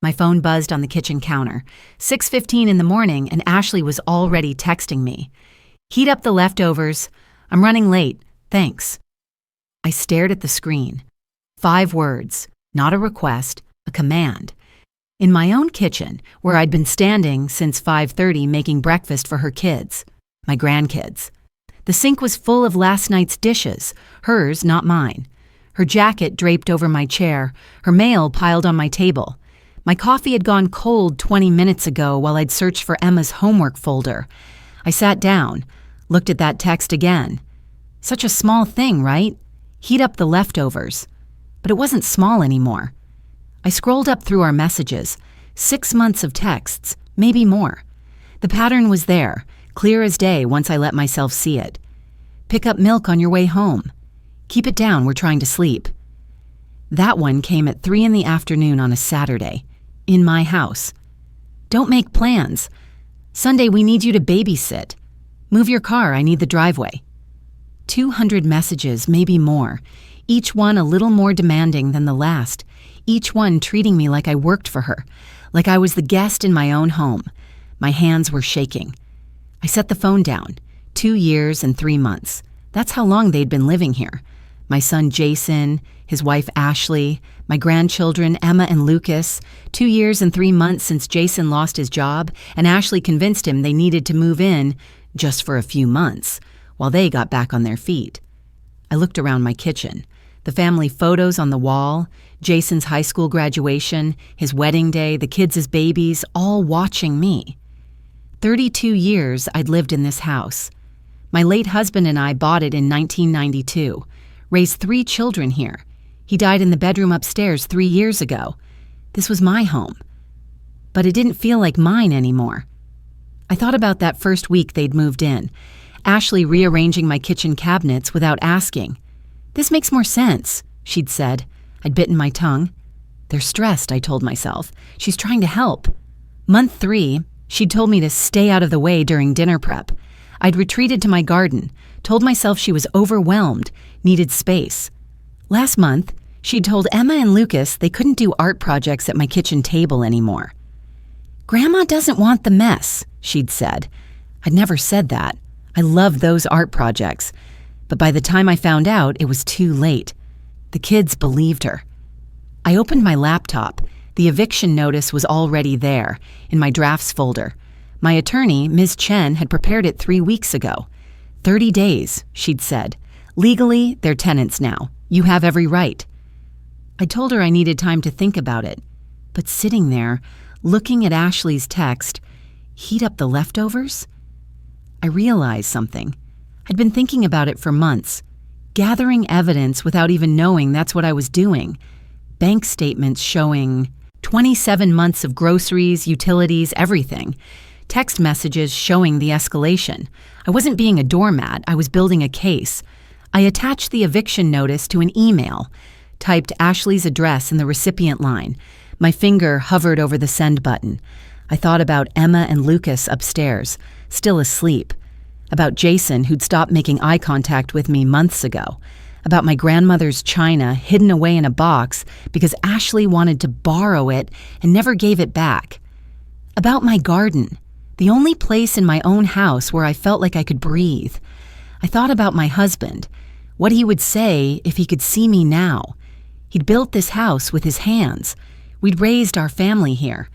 My phone buzzed on the kitchen counter. 6:15 in the morning, and Ashley was already texting me. "Heat up the leftovers. I'm running late. Thanks." I stared at the screen. 5 words, not a request, a command. In my own kitchen, where I'd been standing since 5:30 making breakfast for her kids, my grandkids. The sink was full of last night's dishes, hers, not mine. Her jacket draped over my chair, her mail piled on my table. My coffee had gone cold 20 minutes ago while I'd searched for Emma's homework folder. I sat down, looked at that text again. Such a small thing, right? Heat up the leftovers. But it wasn't small anymore. I scrolled up through our messages. 6 months of texts, maybe more. The pattern was there, clear as day once I let myself see it. Pick up milk on your way home. Keep it down, we're trying to sleep. That one came at 3 in the afternoon on a Saturday. In my house. Don't make plans. Sunday we need you to babysit. Move your car, I need the driveway. 200 messages, maybe more. Each one a little more demanding than the last. Each one treating me like I worked for her. Like I was the guest in my own home. My hands were shaking. I set the phone down. 2 years and 3 months. That's how long they'd been living here. My son Jason, his wife Ashley, my grandchildren Emma and Lucas. 2 years and 3 months since Jason lost his job, and Ashley convinced him they needed to move in just for a few months, while they got back on their feet. I looked around my kitchen. The family photos on the wall, Jason's high school graduation, his wedding day, the kids as babies, all watching me. 32 years I'd lived in this house. My late husband and I bought it in 1992, raised 3 children here. He died in the bedroom upstairs 3 years ago. This was my home. But it didn't feel like mine anymore. I thought about that first week they'd moved in, Ashley rearranging my kitchen cabinets without asking. "This makes more sense," she'd said. I'd bitten my tongue. "They're stressed," I told myself. "She's trying to help." Month 3, she'd told me to stay out of the way during dinner prep. I'd retreated to my garden, told myself she was overwhelmed, needed space. Last month, she'd told Emma and Lucas they couldn't do art projects at my kitchen table anymore. "Grandma doesn't want the mess," she'd said. I'd never said that. I loved those art projects. But by the time I found out, it was too late. The kids believed her. I opened my laptop. The eviction notice was already there, in my drafts folder. My attorney, Ms. Chen, had prepared it 3 weeks ago. 30 days, she'd said. "Legally, they're tenants now. You have every right." I told her I needed time to think about it. But sitting there, looking at Ashley's text, "Heat up the leftovers?" I realized something. I'd been thinking about it for months, gathering evidence without even knowing that's what I was doing. Bank statements showing 27 months of groceries, utilities, everything. Text messages showing the escalation. I wasn't being a doormat, I was building a case. I attached the eviction notice to an email, typed Ashley's address in the recipient line. My finger hovered over the send button. I thought about Emma and Lucas upstairs, still asleep. About Jason, who'd stopped making eye contact with me months ago. About my grandmother's china hidden away in a box because Ashley wanted to borrow it and never gave it back. About my garden, the only place in my own house where I felt like I could breathe. I thought about my husband, what he would say if he could see me now. He'd built this house with his hands. We'd raised our family here.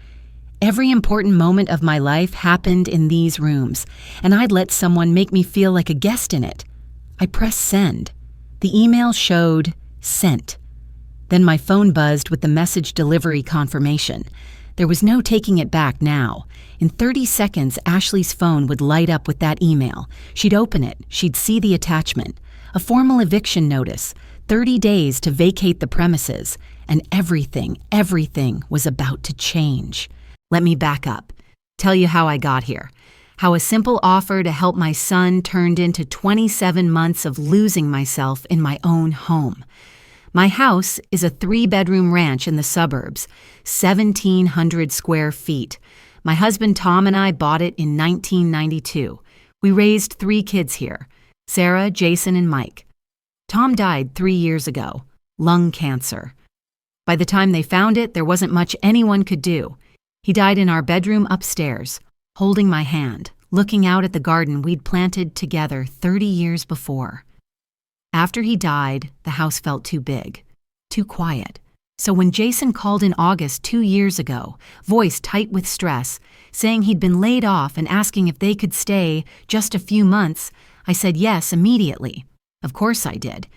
Every important moment of my life happened in these rooms, and I'd let someone make me feel like a guest in it. I pressed send. The email showed sent. Then my phone buzzed with the message delivery confirmation. There was no taking it back now. In 30 seconds, Ashley's phone would light up with that email. She'd open it. She'd see the attachment. A formal eviction notice. 30 days to vacate the premises. And everything was about to change. Let me back up. Tell you how I got here. How a simple offer to help my son turned into 27 months of losing myself in my own home. My house is a 3-bedroom ranch in the suburbs, 1,700 square feet. My husband Tom and I bought it in 1992. We raised 3 kids here, Sarah, Jason, and Mike. Tom died 3 years ago, lung cancer. By the time they found it, there wasn't much anyone could do. He died in our bedroom upstairs, holding my hand, looking out at the garden we'd planted together 30 years before. After he died, the house felt too big, too quiet. So when Jason called in August 2 years ago, voice tight with stress, saying he'd been laid off and asking if they could stay just a few months, I said yes immediately. Of course I did.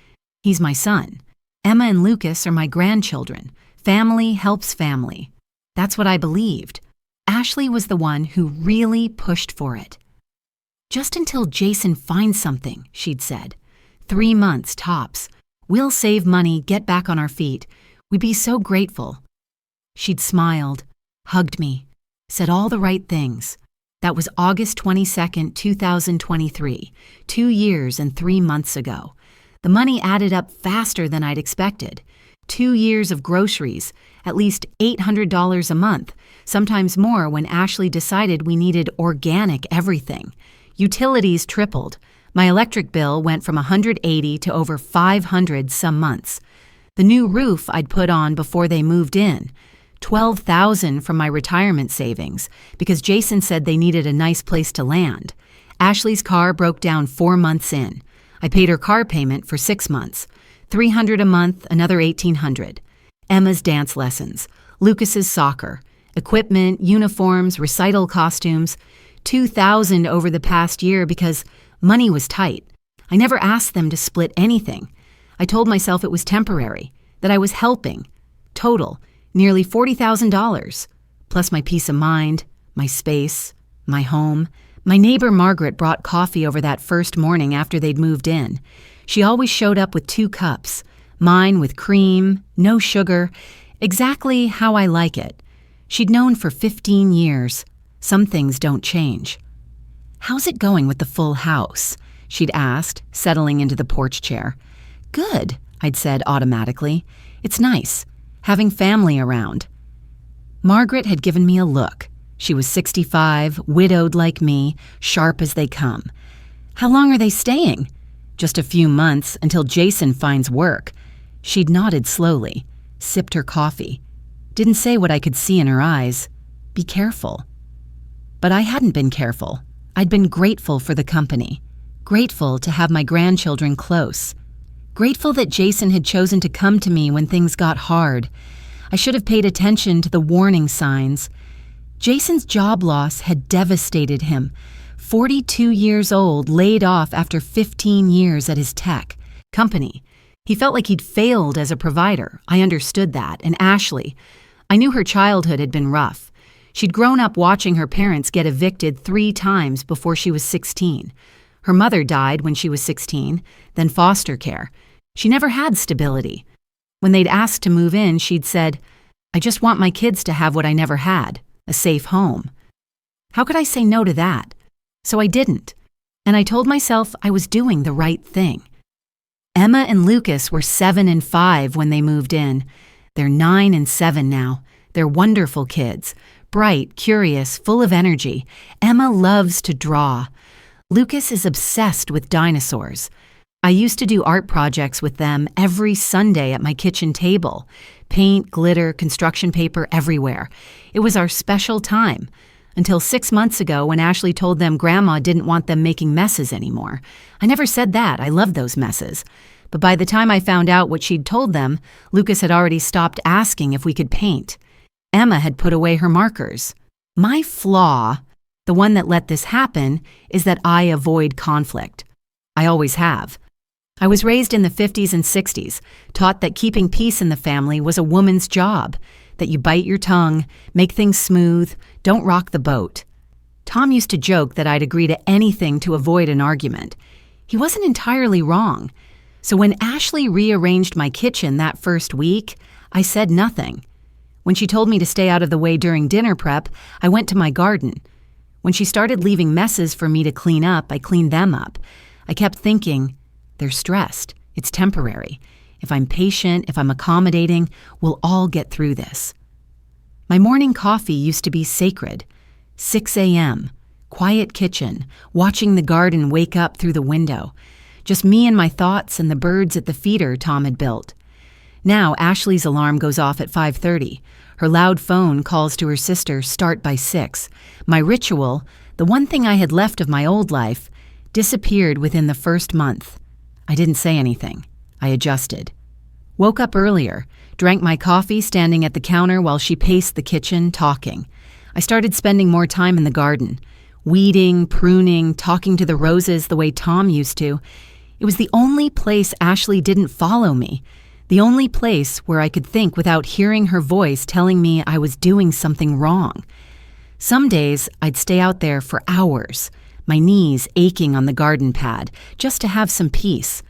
He's my son. Emma and Lucas are my grandchildren. Family helps family. That's what I believed. Ashley was the one who really pushed for it. Just until Jason finds something, she'd said. 3 months tops. We'll save money, get back on our feet. We'd be so grateful. She'd smiled, hugged me, said all the right things. That was August 22nd, 2023, 2 years and 3 months ago. The money added up faster than I'd expected. 2 years of groceries, at least $800 a month, sometimes more when Ashley decided we needed organic everything. Utilities tripled. My electric bill went from $180 to over $500 some months. The new roof I'd put on before they moved in. $12,000 from my retirement savings because Jason said they needed a nice place to land. Ashley's car broke down 4 months in. I paid her car payment for 6 months. $300 a month, another $1,800. Emma's dance lessons, Lucas's soccer, equipment, uniforms, recital costumes. $2,000 over the past year because money was tight. I never asked them to split anything. I told myself it was temporary, that I was helping. Total, nearly $40,000, plus my peace of mind, my space, my home. My neighbor Margaret brought coffee over that first morning after they'd moved in. She always showed up with 2 cups, mine with cream, no sugar, exactly how I like it. She'd known for 15 years. Some things don't change. "How's it going with the full house?" she'd asked, settling into the porch chair. "Good," I'd said automatically. "It's nice, having family around." Margaret had given me a look. She was 65, widowed like me, sharp as they come. "How long are they staying?" "Just a few months, until Jason finds work." She'd nodded slowly, sipped her coffee. Didn't say what I could see in her eyes. Be careful. But I hadn't been careful. I'd been grateful for the company. Grateful to have my grandchildren close. Grateful that Jason had chosen to come to me when things got hard. I should have paid attention to the warning signs. Jason's job loss had devastated him. 42 years old, laid off after 15 years at his tech company. He felt like he'd failed as a provider. I understood that. And Ashley, I knew her childhood had been rough. She'd grown up watching her parents get evicted 3 times before she was 16. Her mother died when she was 16, then foster care. She never had stability. When they'd asked to move in, she'd said, "I just want my kids to have what I never had, a safe home." How could I say no to that? So I didn't. And I told myself I was doing the right thing. Emma and Lucas were 7 and 5 when they moved in. They're 9 and 7 now. They're wonderful kids. Bright, curious, full of energy. Emma loves to draw. Lucas is obsessed with dinosaurs. I used to do art projects with them every Sunday at my kitchen table. Paint, glitter, construction paper everywhere. It was our special time. Until 6 months ago when Ashley told them Grandma didn't want them making messes anymore. I never said that. I loved those messes. But by the time I found out what she'd told them, Lucas had already stopped asking if we could paint. Emma had put away her markers. My flaw, the one that let this happen, is that I avoid conflict. I always have. I was raised in the 50s and 60s, taught that keeping peace in the family was a woman's job, that you bite your tongue, make things smooth, don't rock the boat. Tom used to joke that I'd agree to anything to avoid an argument. He wasn't entirely wrong. So when Ashley rearranged my kitchen that first week, I said nothing. When she told me to stay out of the way during dinner prep, I went to my garden. When she started leaving messes for me to clean up, I cleaned them up. I kept thinking, they're stressed. It's temporary. If I'm patient, if I'm accommodating, we'll all get through this. My morning coffee used to be sacred. 6 a.m., quiet kitchen, watching the garden wake up through the window. Just me and my thoughts and the birds at the feeder Tom had built. Now Ashley's alarm goes off at 5:30. Her loud phone calls to her sister start by 6. My ritual, the one thing I had left of my old life, disappeared within the first month. I didn't say anything. I adjusted. Woke up earlier, drank my coffee standing at the counter while she paced the kitchen, talking. I started spending more time in the garden, weeding, pruning, talking to the roses the way Tom used to. It was the only place Ashley didn't follow me, the only place where I could think without hearing her voice telling me I was doing something wrong. Some days I'd stay out there for hours, my knees aching on the garden pad, just to have some peace.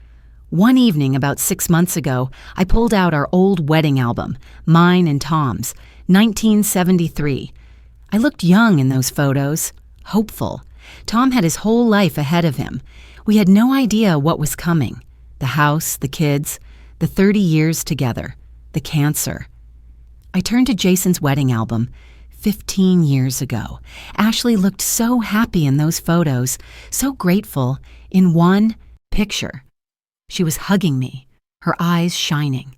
One evening about 6 months ago, I pulled out our old wedding album, mine and Tom's, 1973. I looked young in those photos, hopeful. Tom had his whole life ahead of him. We had no idea what was coming. The house, the kids, the 30 years together, the cancer. I turned to Jason's wedding album. 15 years ago. Ashley looked so happy in those photos, so grateful in one picture. She was hugging me, her eyes shining.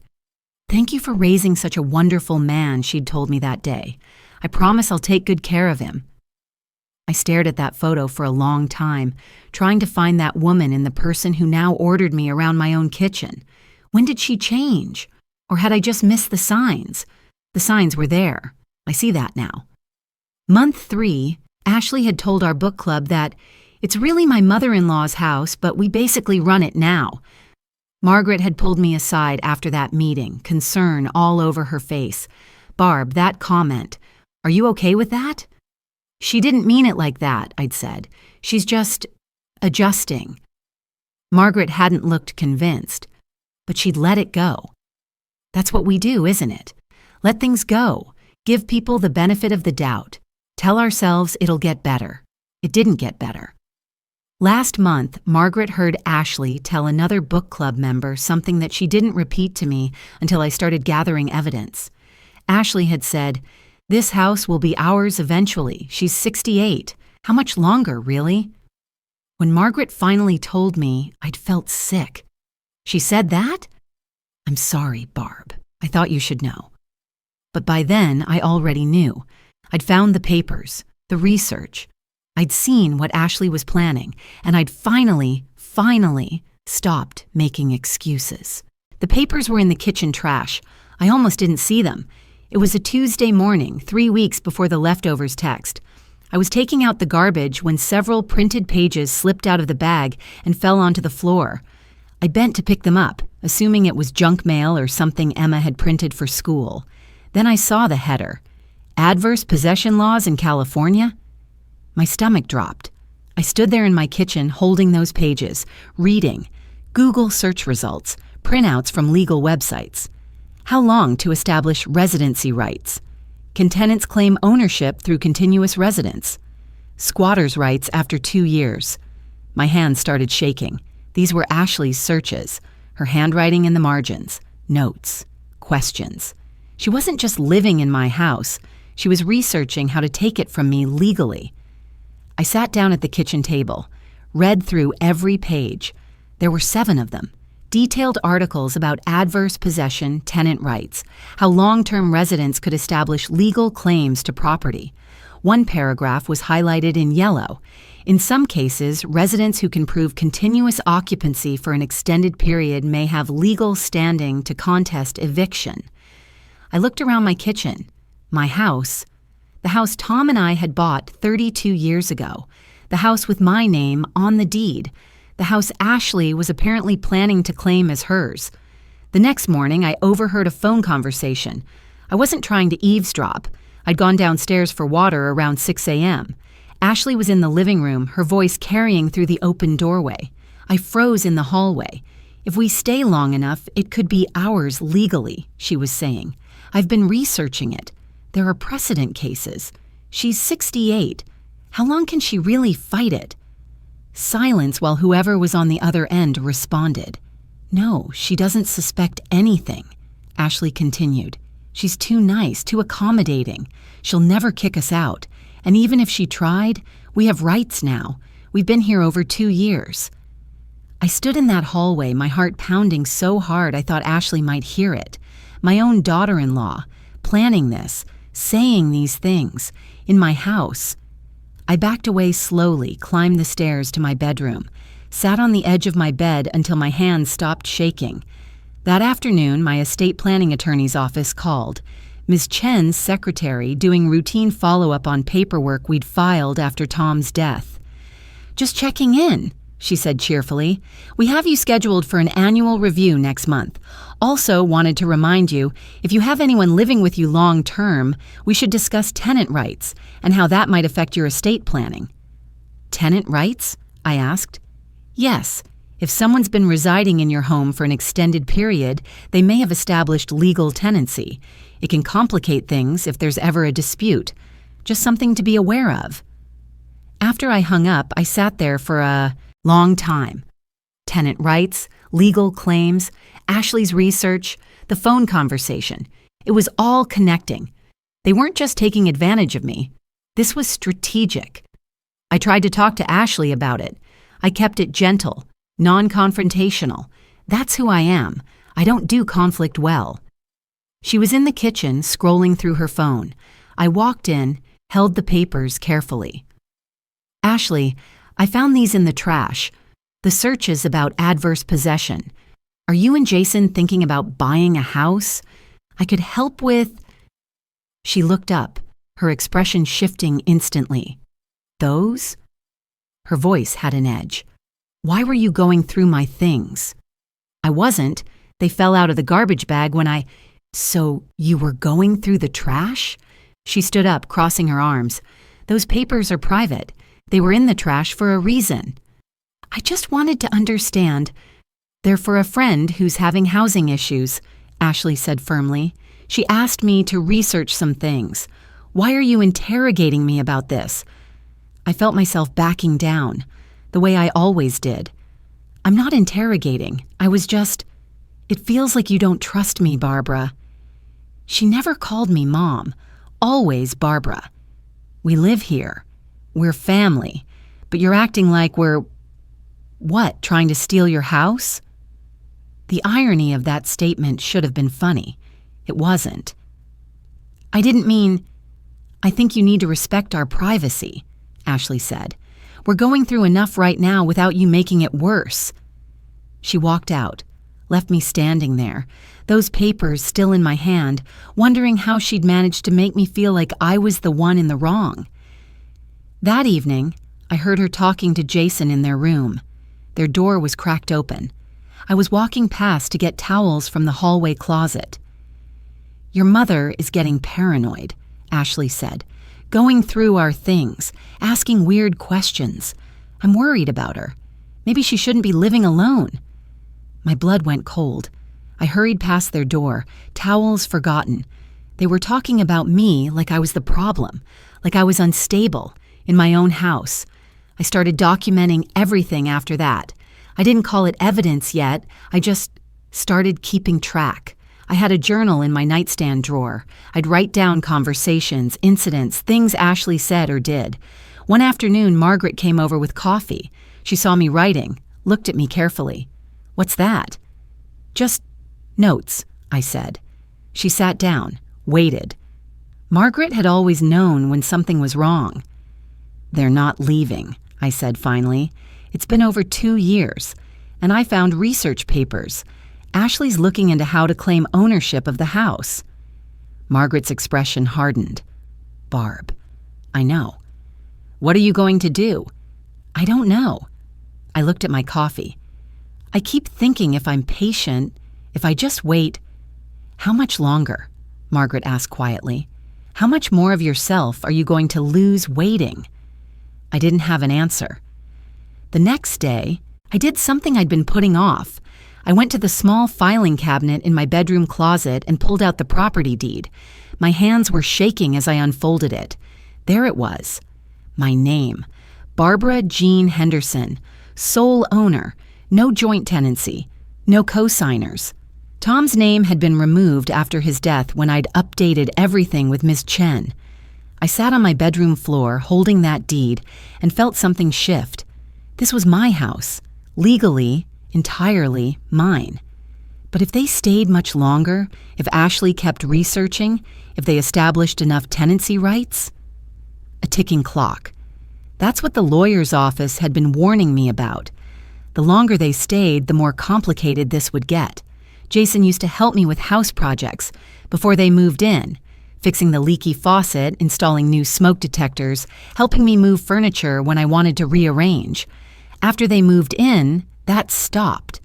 "Thank you for raising such a wonderful man," she'd told me that day. "I promise I'll take good care of him." I stared at that photo for a long time, trying to find that woman in the person who now ordered me around my own kitchen. When did she change? Or had I just missed the signs? The signs were there. I see that now. Month 3, Ashley had told our book club that it's really my mother-in-law's house, but we basically run it now. Margaret had pulled me aside after that meeting, concern all over her face. "Barb, that comment, are you okay with that?" "She didn't mean it like that," I'd said. "She's just adjusting." Margaret hadn't looked convinced, but she'd let it go. That's what we do, isn't it? Let things go. Give people the benefit of the doubt. Tell ourselves it'll get better. It didn't get better. Last month, Margaret heard Ashley tell another book club member something that she didn't repeat to me until I started gathering evidence. Ashley had said, "This house will be ours eventually. She's 68. How much longer, really?" When Margaret finally told me, I'd felt sick. She said that? "I'm sorry, Barb. I thought you should know." But by then, I already knew. I'd found the papers, the research. I'd seen what Ashley was planning, and I'd finally stopped making excuses. The papers were in the kitchen trash. I almost didn't see them. It was a Tuesday morning, 3 weeks before the leftovers text. I was taking out the garbage when several printed pages slipped out of the bag and fell onto the floor. I bent to pick them up, assuming it was junk mail or something Emma had printed for school. Then I saw the header, "Adverse Possession Laws in California." My stomach dropped. I stood there in my kitchen holding those pages, reading, Google search results, printouts from legal websites. How long to establish residency rights? Can tenants claim ownership through continuous residence? Squatters' rights after 2 years. My hands started shaking. These were Ashley's searches, her handwriting in the margins, notes, questions. She wasn't just living in my house. She was researching how to take it from me legally. I sat down at the kitchen table, read through every page. There were 7 of them. Detailed articles about adverse possession tenant rights, how long-term residents could establish legal claims to property. One paragraph was highlighted in yellow. In some cases, residents who can prove continuous occupancy for an extended period may have legal standing to contest eviction. I looked around my kitchen, my house, the house Tom and I had bought 32 years ago, the house with my name on the deed, the house Ashley was apparently planning to claim as hers. The next morning, I overheard a phone conversation. I wasn't trying to eavesdrop. I'd gone downstairs for water around 6 a.m. Ashley was in the living room, her voice carrying through the open doorway. I froze in the hallway. "If we stay long enough, it could be ours legally," she was saying. "I've been researching it. There are precedent cases. She's 68. How long can she really fight it?" Silence while whoever was on the other end responded. "No, she doesn't suspect anything," Ashley continued. "She's too nice, too accommodating. She'll never kick us out. And even if she tried, we have rights now. We've been here over 2 years." I stood in that hallway, my heart pounding so hard I thought Ashley might hear it. my own daughter-in-law, planning this, saying these things, in my house. I backed away slowly, climbed the stairs to my bedroom, sat on the edge of my bed until my hands stopped shaking. That afternoon, my estate planning attorney's office called. Ms. Chen's secretary doing routine follow-up on paperwork we'd filed after Tom's death. "Just checking in," she said cheerfully. "We have you scheduled for an annual review next month. Also wanted to remind you, if you have anyone living with you long-term, we should discuss tenant rights and how that might affect your estate planning." "Tenant rights?" I asked. "Yes. If someone's been residing in your home for an extended period, they may have established legal tenancy. It can complicate things if there's ever a dispute. Just something to be aware of." After I hung up, I sat there for a long time. Tenant rights, legal claims, Ashley's research, the phone conversation. It was all connecting. They weren't just taking advantage of me. This was strategic. I tried to talk to Ashley about it. I kept it gentle, non-confrontational. That's who I am. I don't do conflict well. She was in the kitchen, scrolling through her phone. I walked in, held the papers carefully. "Ashley, I found these in the trash. The search is about adverse possession. Are you and Jason thinking about buying a house? I could help with—" She looked up, her expression shifting instantly. "Those?" Her voice had an edge. "Why were you going through my things?" "I wasn't. They fell out of the garbage bag when I—" "So you were going through the trash?" She stood up, crossing her arms. "Those papers are private. They were in the trash for a reason." "I just wanted to understand." "They're for a friend who's having housing issues," Ashley said firmly. "She asked me to research some things. Why are you interrogating me about this?" I felt myself backing down, the way I always did. "I'm not interrogating. I was just— It feels like you don't trust me, Barbara." She never called me Mom, always Barbara. "We live here. We're family. But you're acting like we're— What, trying to steal your house?" The irony of that statement should have been funny. It wasn't. "I didn't mean— I think you need to respect our privacy," Ashley said. "We're going through enough right now without you making it worse." She walked out, left me standing there, those papers still in my hand, wondering how she'd managed to make me feel like I was the one in the wrong. That evening, I heard her talking to Jason in their room. Their door was cracked open. I was walking past to get towels from the hallway closet. "Your mother is getting paranoid," Ashley said, "going through our things, asking weird questions. I'm worried about her. Maybe she shouldn't be living alone." My blood went cold. I hurried past their door, towels forgotten. They were talking about me like I was the problem, like I was unstable, in my own house. I started documenting everything after that. I didn't call it evidence yet. I just started keeping track. I had a journal in my nightstand drawer. I'd write down conversations, incidents, things Ashley said or did. One afternoon, Margaret came over with coffee. She saw me writing, looked at me carefully. "What's that?" "Just notes," I said. She sat down, waited. Margaret had always known when something was wrong. "They're not leaving," I said finally. "It's been over 2 years, and I found research papers. Ashley's looking into how to claim ownership of the house." Margaret's expression hardened. "Barb." "I know." "What are you going to do?" "I don't know." I looked at my coffee. "I keep thinking if I'm patient, if I just wait—" "How much longer?" Margaret asked quietly. "How much more of yourself are you going to lose waiting?" I didn't have an answer. The next day, I did something I'd been putting off. I went to the small filing cabinet in my bedroom closet and pulled out the property deed. My hands were shaking as I unfolded it. There it was. My name. Barbara Jean Henderson. Sole owner. No joint tenancy. No co-signers. Tom's name had been removed after his death when I'd updated everything with Ms. Chen. I sat on my bedroom floor holding that deed and felt something shift. This was my house. Legally, entirely mine. But if they stayed much longer, if Ashley kept researching, if they established enough tenancy rights? A ticking clock. That's what the lawyer's office had been warning me about. The longer they stayed, the more complicated this would get. Jason used to help me with house projects before they moved in, fixing the leaky faucet, installing new smoke detectors, helping me move furniture when I wanted to rearrange. After they moved in, that stopped.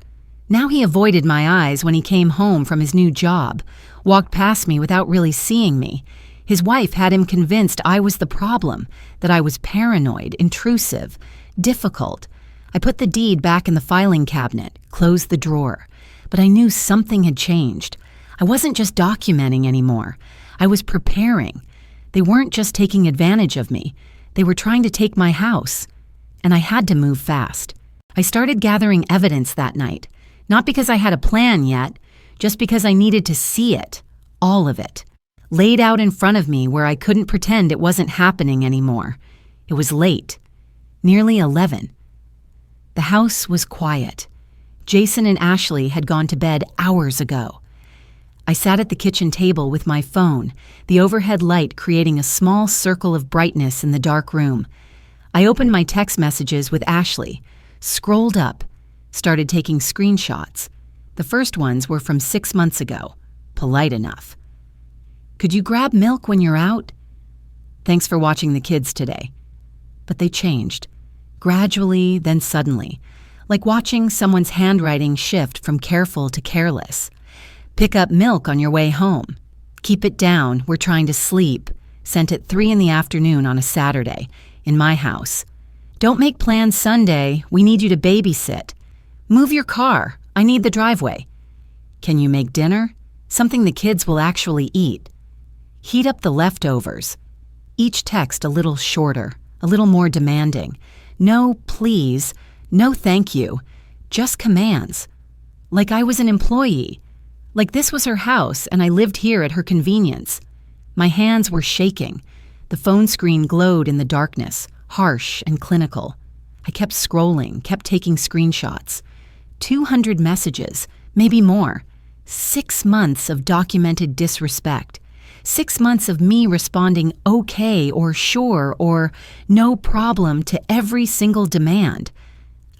Now he avoided my eyes when he came home from his new job, walked past me without really seeing me. His wife had him convinced I was the problem, that I was paranoid, intrusive, difficult. I put the deed back in the filing cabinet, closed the drawer. But I knew something had changed. I wasn't just documenting anymore. I was preparing. They weren't just taking advantage of me. They were trying to take my house. And I had to move fast. I started gathering evidence that night. Not because I had a plan yet, just because I needed to see it, all of it, laid out in front of me where I couldn't pretend it wasn't happening anymore. It was late, nearly 11. The house was quiet. Jason and Ashley had gone to bed hours ago. I sat at the kitchen table with my phone, the overhead light creating a small circle of brightness in the dark room. I opened my text messages with Ashley, scrolled up, started taking screenshots. The first ones were from 6 months ago. Polite enough. Could you grab milk when you're out? Thanks for watching the kids today. But they changed. Gradually, then suddenly. Like watching someone's handwriting shift from careful to careless. Pick up milk on your way home. Keep it down, we're trying to sleep. Sent at 3 p.m. on a Saturday, in my house. Don't make plans Sunday, we need you to babysit. Move your car, I need the driveway. Can you make dinner? Something the kids will actually eat. Heat up the leftovers. Each text a little shorter, a little more demanding. No please, no thank you, just commands. Like I was an employee. Like this was her house and I lived here at her convenience. My hands were shaking. The phone screen glowed in the darkness, harsh and clinical. I kept scrolling, kept taking screenshots. 200 messages, maybe more. 6 months of documented disrespect. 6 months of me responding okay or sure or no problem to every single demand.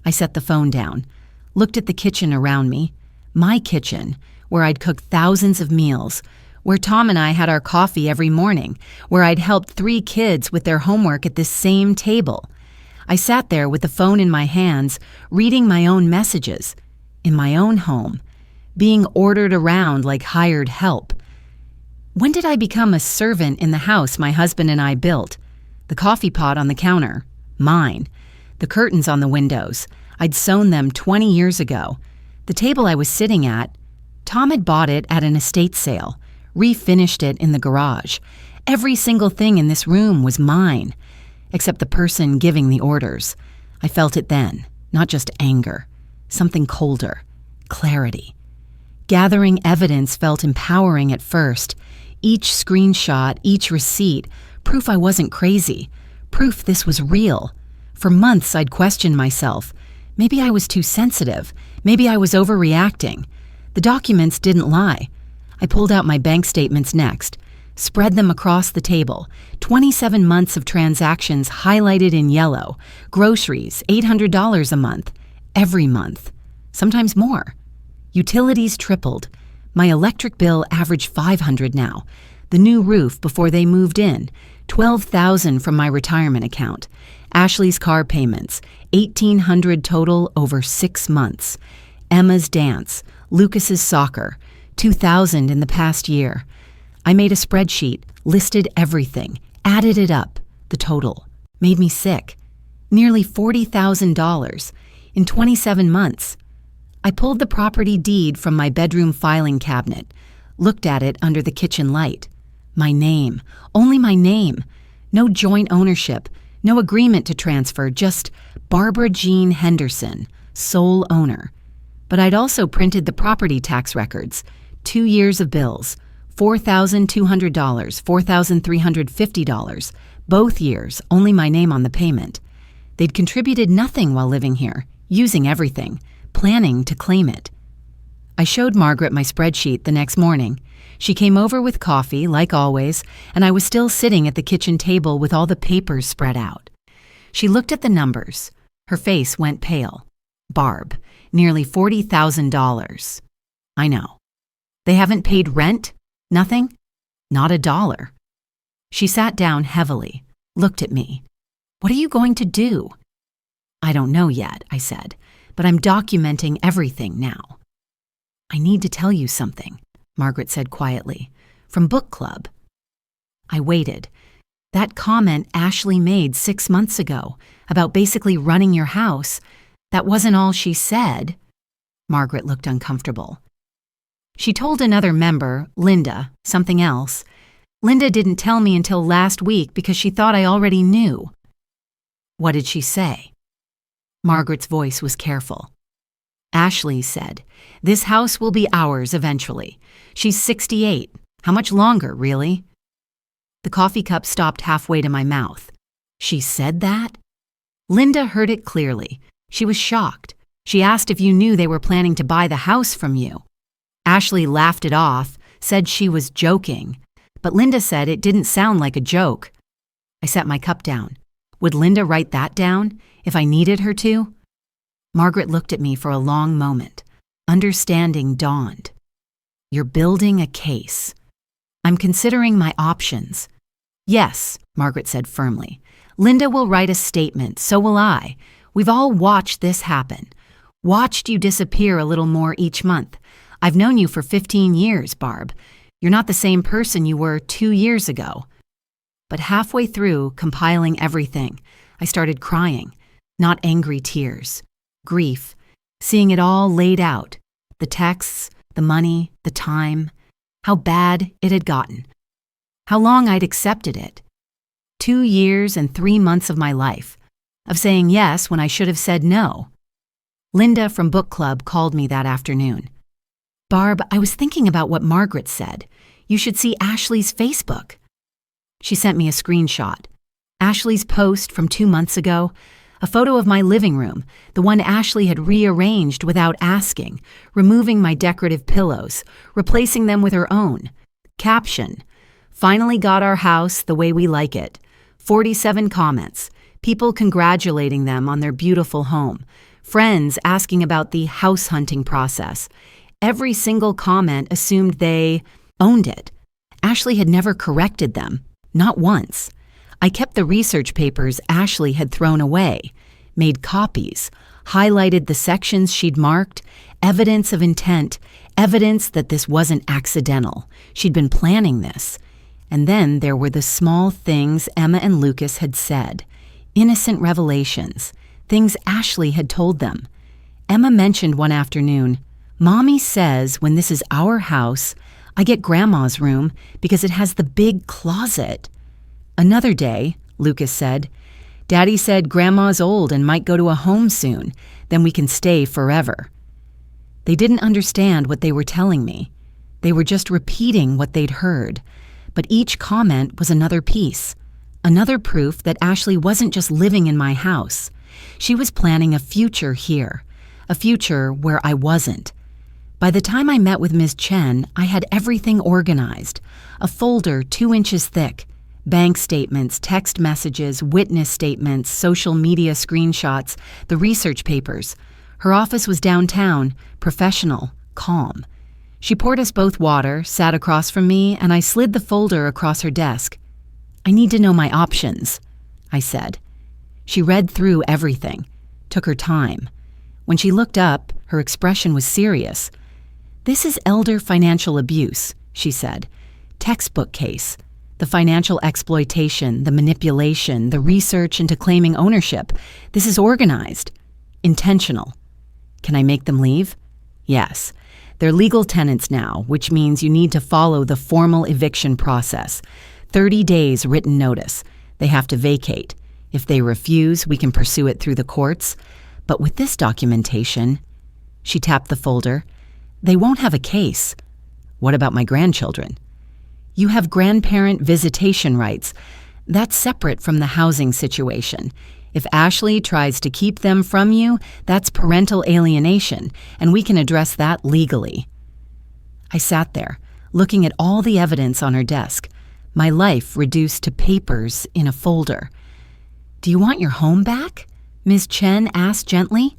I set the phone down, looked at the kitchen around me, my kitchen, where I'd cooked thousands of meals, where Tom and I had our coffee every morning, where I'd helped 3 kids with their homework at this same table. I sat there with the phone in my hands, reading my own messages, in my own home, being ordered around like hired help. When did I become a servant in the house my husband and I built? The coffee pot on the counter, mine. The curtains on the windows, I'd sewn them 20 years ago. The table I was sitting at, Tom had bought it at an estate sale, refinished it in the garage. Every single thing in this room was mine, except the person giving the orders. I felt it then, not just anger, something colder, clarity. Gathering evidence felt empowering at first. Each screenshot, each receipt, proof I wasn't crazy, proof this was real. For months I'd questioned myself. Maybe I was too sensitive. Maybe I was overreacting. The documents didn't lie. I pulled out my bank statements next, spread them across the table. 27 months of transactions highlighted in yellow. Groceries, $800 a month. Every month. Sometimes more. Utilities tripled. My electric bill averaged $500 now. The new roof before they moved in. $12,000 from my retirement account. Ashley's car payments. $1,800 total over 6 months. Emma's dance. Lucas's soccer. $2,000 in the past year. I made a spreadsheet, listed everything, added it up. The total made me sick. Nearly $40,000 in 27 months. I pulled the property deed from my bedroom filing cabinet, looked at it under the kitchen light. My name, only my name. No joint ownership, no agreement to transfer, just Barbara Jean Henderson, sole owner. But I'd also printed the property tax records, 2 years of bills, $4,200, $4,350, both years, only my name on the payment. They'd contributed nothing while living here, using everything, planning to claim it. I showed Margaret my spreadsheet the next morning. She came over with coffee, like always, and I was still sitting at the kitchen table with all the papers spread out. She looked at the numbers. Her face went pale. Barb, nearly $40,000. I know. They haven't paid rent? Nothing? Not a dollar. She sat down heavily, looked at me. What are you going to do? I don't know yet, I said, but I'm documenting everything now. I need to tell you something, Margaret said quietly, from book club. I waited. That comment Ashley made 6 months ago about basically running your house, that wasn't all she said. Margaret looked uncomfortable. She told another member, Linda, something else. Linda didn't tell me until last week because she thought I already knew. What did she say? Margaret's voice was careful. Ashley said, "This house will be ours eventually. She's 68. How much longer, really?" The coffee cup stopped halfway to my mouth. She said that? Linda heard it clearly. She was shocked. She asked if you knew they were planning to buy the house from you. Ashley laughed it off, said she was joking, but Linda said it didn't sound like a joke. I set my cup down. Would Linda write that down if I needed her to? Margaret looked at me for a long moment. Understanding dawned. You're building a case. I'm considering my options. Yes, Margaret said firmly. Linda will write a statement, so will I. We've all watched this happen. Watched you disappear a little more each month. I've known you for 15 years, Barb. You're not the same person you were 2 years ago. But halfway through compiling everything, I started crying. Not angry tears. Grief. Seeing it all laid out. The texts, the money, the time. How bad it had gotten. How long I'd accepted it. 2 years and 3 months of my life. Of saying yes when I should have said no. Linda from book club called me that afternoon. Barb, I was thinking about what Margaret said. You should see Ashley's Facebook. She sent me a screenshot. Ashley's post from 2 months ago. A photo of my living room, the one Ashley had rearranged without asking, removing my decorative pillows, replacing them with her own. Caption, "Finally got our house the way we like it." 47 comments, people congratulating them on their beautiful home, friends asking about the house hunting process. Every single comment assumed they owned it. Ashley had never corrected them, not once. I kept the research papers Ashley had thrown away, made copies, highlighted the sections she'd marked, evidence of intent, evidence that this wasn't accidental. She'd been planning this. And then there were the small things Emma and Lucas had said, innocent revelations, things Ashley had told them. Emma mentioned one afternoon, "Mommy says when this is our house, I get Grandma's room because it has the big closet." Another day, Lucas said, "Daddy said Grandma's old and might go to a home soon, then we can stay forever." They didn't understand what they were telling me. They were just repeating what they'd heard. But each comment was another piece, another proof that Ashley wasn't just living in my house. She was planning a future here, a future where I wasn't. By the time I met with Ms. Chen, I had everything organized, a folder 2 inches thick, bank statements, text messages, witness statements, social media screenshots, the research papers. Her office was downtown, professional, calm. She poured us both water, sat across from me, and I slid the folder across her desk. "I need to know my options," I said. She read through everything, took her time. When she looked up, her expression was serious. "This is elder financial abuse," she said. "Textbook case. The financial exploitation, the manipulation, the research into claiming ownership. This is organized. Intentional. Can I make them leave?" "Yes. They're legal tenants now, which means you need to follow the formal eviction process. 30 days written notice. They have to vacate. If they refuse, we can pursue it through the courts. But with this documentation," she tapped the folder, "they won't have a case." "What about my grandchildren?" "You have grandparent visitation rights. That's separate from the housing situation. If Ashley tries to keep them from you, that's parental alienation, and we can address that legally. I sat there, looking at all the evidence on her desk, my life reduced to papers in a folder. "Do you want your home back?" Ms. Chen asked gently.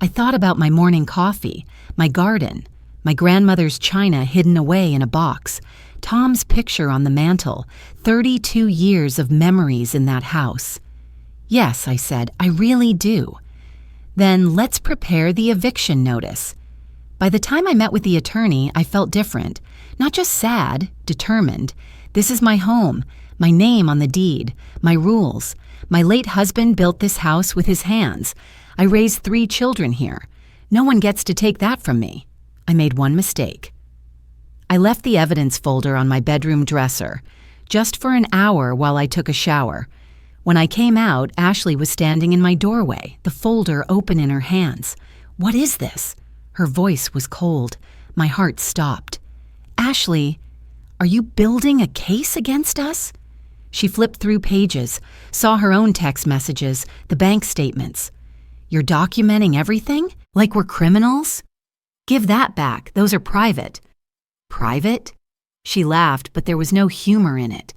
I thought about my morning coffee, my garden, my grandmother's china hidden away in a box, Tom's picture on the mantel, 32 years of memories in that house. "Yes," I said, "I really do." "Then let's prepare the eviction notice." By the time I met with the attorney, I felt different. Not just sad, determined. This is my home, my name on the deed, my rules. My late husband built this house with his hands. I raised 3 children here. No one gets to take that from me. I made one mistake. I left the evidence folder on my bedroom dresser, just for an hour while I took a shower. When I came out, Ashley was standing in my doorway, the folder open in her hands. "What is this?" Her voice was cold. My heart stopped. "Ashley, are you building a case against us?" She flipped through pages, saw her own text messages, the bank statements. "You're documenting everything? Like we're criminals?" "Give that back. Those are private." "Private?" She laughed, but there was no humor in it.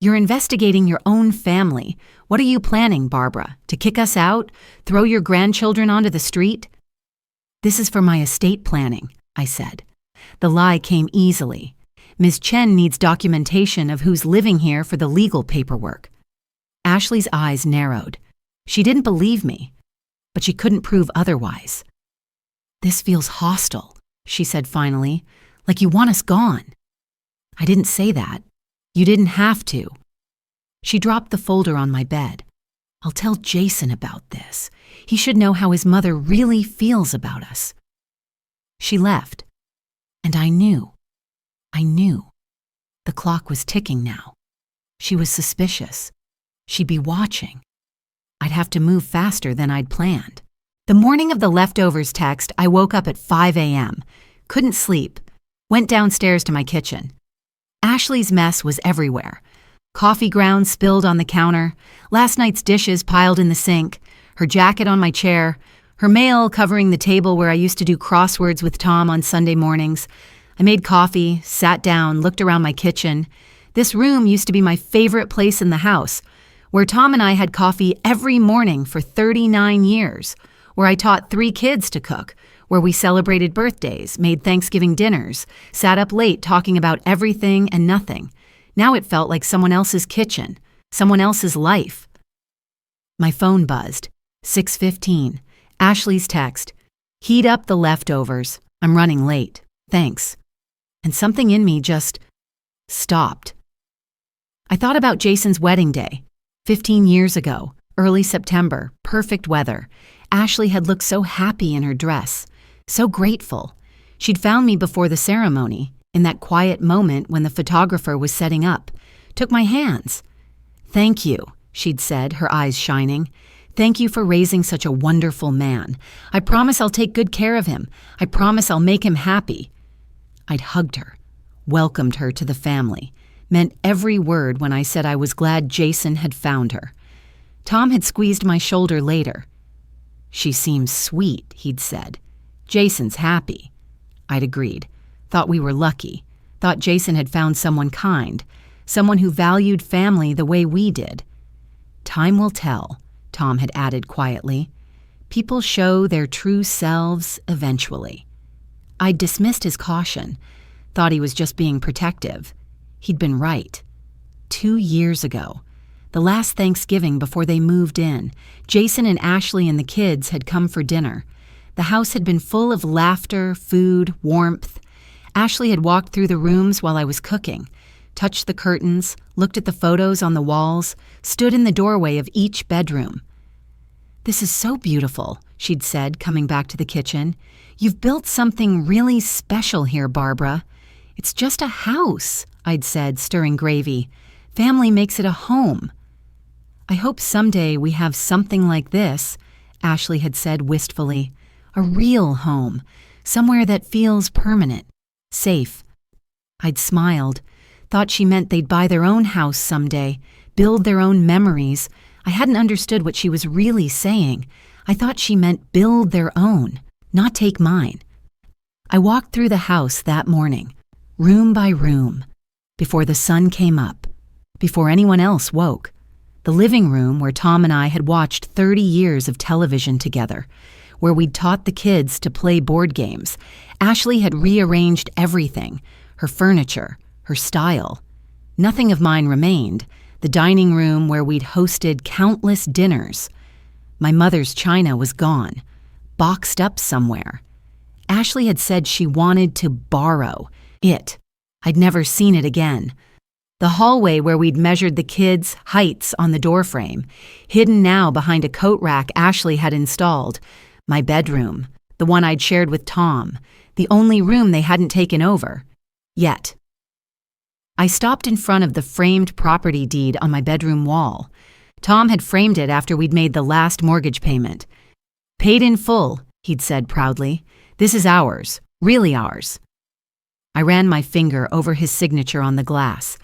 "You're investigating your own family. What are you planning, Barbara? To kick us out? Throw your grandchildren onto the street?" "This is for my estate planning," I said. The lie came easily. Ms. Chen needs documentation of who's living here for the legal paperwork. Ashley's eyes narrowed. She didn't believe me, but she couldn't prove otherwise. "This feels hostile," she said finally, "like you want us gone." "I didn't say that. You didn't have to." She dropped the folder on my bed. "I'll tell Jason about this. He should know how his mother really feels about us." She left, and I knew. The clock was ticking now. She was suspicious. She'd be watching. I'd have to move faster than I'd planned. The morning of the leftovers text, I woke up at 5 a.m. Couldn't sleep. Went downstairs to my kitchen. Ashley's mess was everywhere. Coffee grounds spilled on the counter, last night's dishes piled in the sink, her jacket on my chair, her mail covering the table where I used to do crosswords with Tom on Sunday mornings. I made coffee, sat down, looked around my kitchen. This room used to be my favorite place in the house, where Tom and I had coffee every morning for 39 years, where I taught 3 kids to cook, where we celebrated birthdays, made Thanksgiving dinners, sat up late talking about everything and nothing. Now it felt like someone else's kitchen, someone else's life. My phone buzzed. 6:15. Ashley's text. "Heat up the leftovers. I'm running late. Thanks." And something in me just stopped. I thought about Jason's wedding day, 15 years ago, early September, perfect weather. Ashley had looked so happy in her dress, so grateful. She'd found me before the ceremony, in that quiet moment when the photographer was setting up, took my hands. "Thank you," she'd said, her eyes shining. "Thank you for raising such a wonderful man. I promise I'll take good care of him. I promise I'll make him happy." I'd hugged her, welcomed her to the family, meant every word when I said I was glad Jason had found her. Tom had squeezed my shoulder later. "She seems sweet," he'd said. "Jason's happy." I'd agreed. Thought we were lucky. Thought Jason had found someone kind, someone who valued family the way we did. "Time will tell," Tom had added quietly. "People show their true selves eventually." I'd dismissed his caution, thought he was just being protective. He'd been right. 2 years ago, the last Thanksgiving before they moved in, Jason and Ashley and the kids had come for dinner. The house had been full of laughter, food, warmth. Ashley had walked through the rooms while I was cooking, touched the curtains, looked at the photos on the walls, stood in the doorway of each bedroom. "This is so beautiful," she'd said, coming back to the kitchen. "You've built something really special here, Barbara." "It's just a house," I'd said, stirring gravy. "Family makes it a home." "I hope someday we have something like this," Ashley had said wistfully. "A real home, somewhere that feels permanent, safe." I'd smiled, thought she meant they'd buy their own house someday, build their own memories. I hadn't understood what she was really saying. I thought she meant build their own, not take mine. I walked through the house that morning, room by room, before the sun came up, before anyone else woke. The living room where Tom and I had watched 30 years of television together, where we'd taught the kids to play board games. Ashley had rearranged everything, her furniture, her style. Nothing of mine remained, the dining room where we'd hosted countless dinners. My mother's china was gone, boxed up somewhere. Ashley had said she wanted to borrow it. I'd never seen it again. The hallway where we'd measured the kids' heights on the doorframe, hidden now behind a coat rack Ashley had installed. My bedroom, the one I'd shared with Tom, the only room they hadn't taken over. Yet. I stopped in front of the framed property deed on my bedroom wall. Tom had framed it after we'd made the last mortgage payment. Paid in full, he'd said proudly. This is ours, really ours. I ran my finger over his signature on the glass,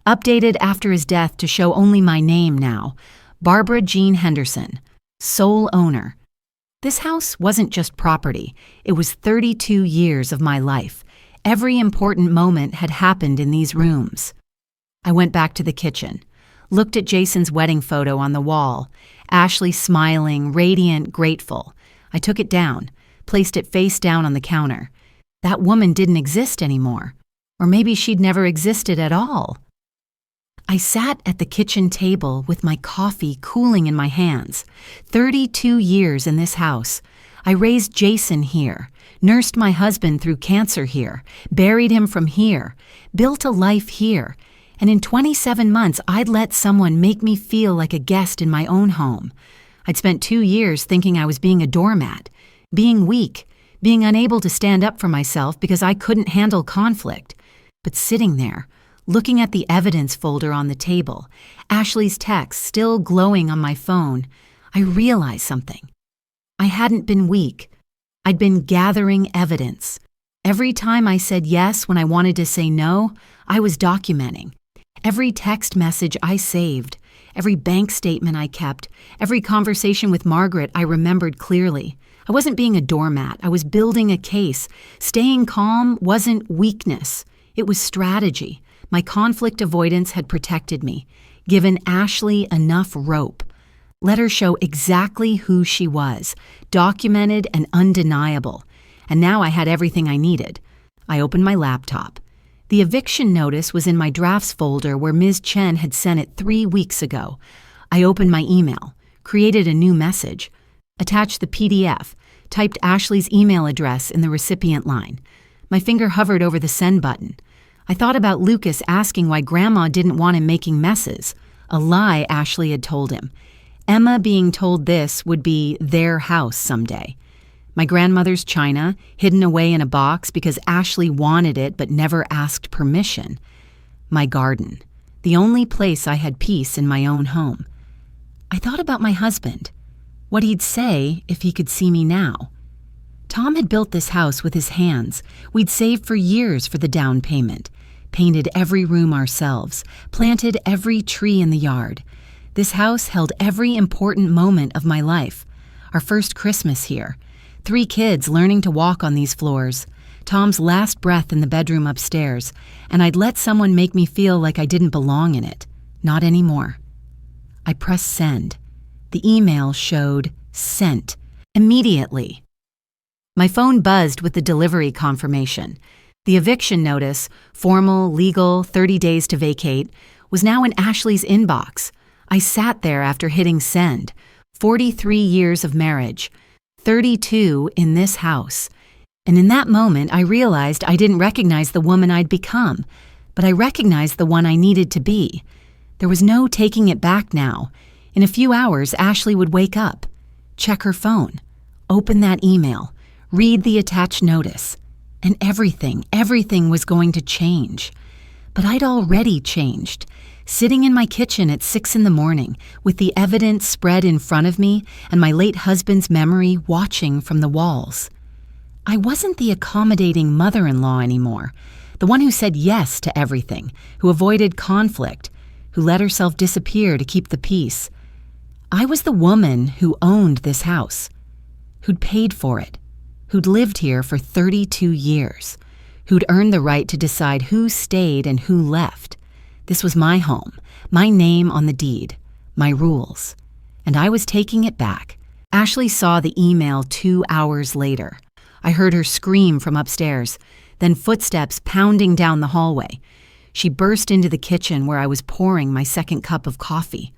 updated after his death to show only my name now, Barbara Jean Henderson, sole owner. This house wasn't just property, it was 32 years of my life. Every important moment had happened in these rooms. I went back to the kitchen, looked at Jason's wedding photo on the wall, Ashley smiling, radiant, grateful. I took it down, placed it face down on the counter. That woman didn't exist anymore. Or maybe she'd never existed at all. I sat at the kitchen table with my coffee cooling in my hands. 32 years in this house. I raised Jason here, nursed my husband through cancer here, buried him from here, built a life here, and in 27 months I'd let someone make me feel like a guest in my own home. I'd spent 2 years thinking I was being a doormat, being weak, being unable to stand up for myself because I couldn't handle conflict. But sitting there, looking at the evidence folder on the table, Ashley's text still glowing on my phone, I realized something. I hadn't been weak. I'd been gathering evidence. Every time I said yes when I wanted to say no, I was documenting. Every text message I saved, every bank statement I kept, every conversation with Margaret I remembered clearly. I wasn't being a doormat. I was building a case. Staying calm wasn't weakness. It was strategy. My conflict avoidance had protected me, given Ashley enough rope. Let her show exactly who she was, documented and undeniable. And now I had everything I needed. I opened my laptop. The eviction notice was in my drafts folder where Ms. Chen had sent it 3 weeks ago. I opened my email, created a new message, attached the PDF, typed Ashley's email address in the recipient line. My finger hovered over the send button. I thought about Lucas asking why Grandma didn't want him making messes, a lie Ashley had told him. Emma being told this would be their house someday. My grandmother's china, hidden away in a box because Ashley wanted it but never asked permission. My garden, the only place I had peace in my own home. I thought about my husband, what he'd say if he could see me now. Tom had built this house with his hands. We'd saved for years for the down payment, painted every room ourselves, planted every tree in the yard. This house held every important moment of my life. Our first Christmas here, 3 kids learning to walk on these floors, Tom's last breath in the bedroom upstairs, and I'd let someone make me feel like I didn't belong in it. Not anymore. I pressed send. The email showed sent immediately. My phone buzzed with the delivery confirmation. The eviction notice, formal, legal, 30 days to vacate, was now in Ashley's inbox. I sat there after hitting send. 43 years of marriage, 32 in this house. And in that moment, I realized I didn't recognize the woman I'd become, but I recognized the one I needed to be. There was no taking it back now. In a few hours, Ashley would wake up, check her phone, open that email, read the attached notice, and everything was going to change. But I'd already changed. Sitting in my kitchen at 6 a.m, with the evidence spread in front of me and my late husband's memory watching from the walls. I wasn't the accommodating mother-in-law anymore, the one who said yes to everything, who avoided conflict, who let herself disappear to keep the peace. I was the woman who owned this house, who'd paid for it, who'd lived here for 32 years, who'd earned the right to decide who stayed and who left. This was my home, my name on the deed, my rules. And I was taking it back. Ashley saw the email 2 hours later. I heard her scream from upstairs, then footsteps pounding down the hallway. She burst into the kitchen where I was pouring my second cup of coffee.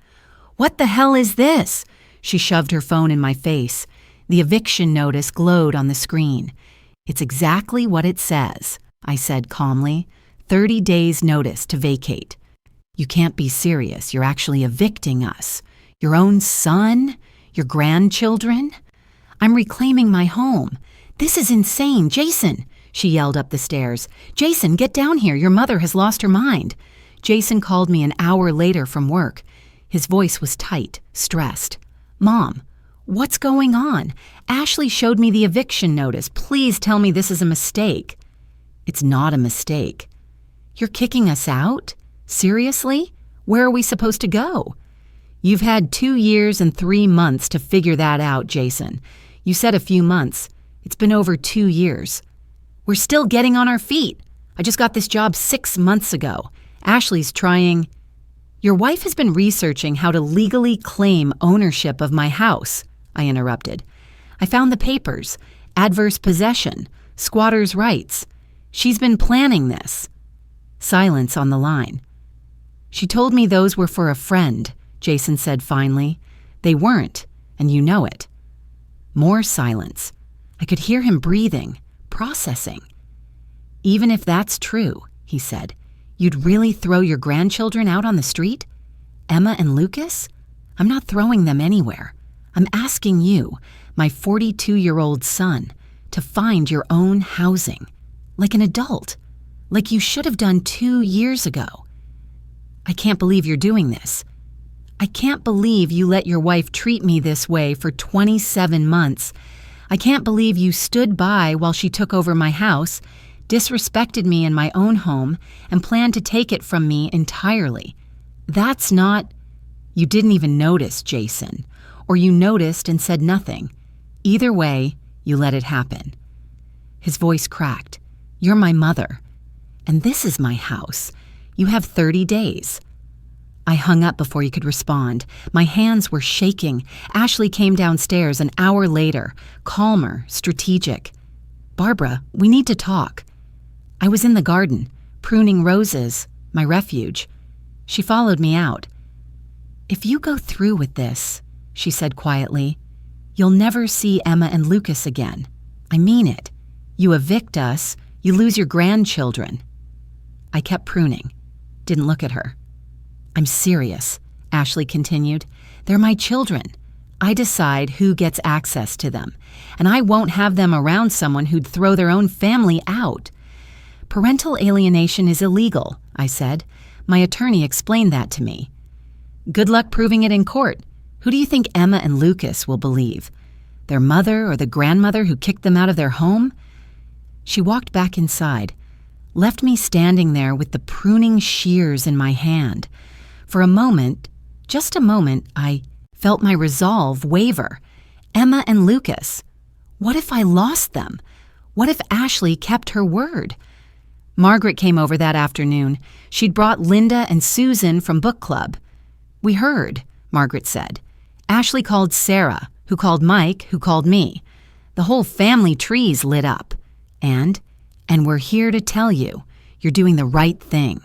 "What the hell is this?" She shoved her phone in my face. The eviction notice glowed on the screen. "It's exactly what it says," I said calmly. 30 days notice to vacate. "You can't be serious. You're actually evicting us. Your own son? Your grandchildren?" "I'm reclaiming my home. This is insane. Jason," she yelled up the stairs. "Jason, get down here. Your mother has lost her mind." Jason called me an hour later from work. His voice was tight, stressed. "Mom, what's going on? Ashley showed me the eviction notice. Please tell me this is a mistake." "It's not a mistake." "You're kicking us out? Seriously? Where are we supposed to go?" "You've had 2 years and 3 months to figure that out, Jason. You said a few months. It's been over 2 years. We're still getting on our feet. I just got this job 6 months ago. Ashley's trying—" "Your wife has been researching how to legally claim ownership of my house," I interrupted. "I found the papers, adverse possession, squatter's rights. She's been planning this." Silence on the line. "She told me those were for a friend," Jason said finally. "They weren't, and you know it." More silence. I could hear him breathing, processing. "Even if that's true," he said, "you'd really throw your grandchildren out on the street? Emma and Lucas? I'm not throwing them anywhere. I'm asking you, my 42-year-old son, to find your own housing. Like an adult. Like you should have done 2 years ago. I can't believe you're doing this. I can't believe you let your wife treat me this way for 27 months. I can't believe you stood by while she took over my house, disrespected me in my own home, and planned to take it from me entirely. That's not—" "You didn't even notice, Jason. Or you noticed and said nothing. Either way, you let it happen." His voice cracked. "You're my mother. And this is my house. You have 30 days. I hung up before he could respond. My hands were shaking. Ashley came downstairs an hour later, calmer, strategic. "Barbara, we need to talk." I was in the garden, pruning roses, my refuge. She followed me out. "If you go through with this," she said quietly, "you'll never see Emma and Lucas again. I mean it. You evict us, you lose your grandchildren." I kept pruning, didn't look at her. "I'm serious," Ashley continued. "They're my children. I decide who gets access to them, and I won't have them around someone who'd throw their own family out." "Parental alienation is illegal," I said. "My attorney explained that to me." "Good luck proving it in court. Who do you think Emma and Lucas will believe? Their mother or the grandmother who kicked them out of their home?" She walked back inside, left me standing there with the pruning shears in my hand. For a moment, just a moment, I felt my resolve waver. Emma and Lucas. What if I lost them? What if Ashley kept her word? Margaret came over that afternoon. She'd brought Linda and Susan from book club. "We heard," Margaret said. "Ashley called Sarah, who called Mike, who called me. The whole family tree's lit up. And we're here to tell you, you're doing the right thing."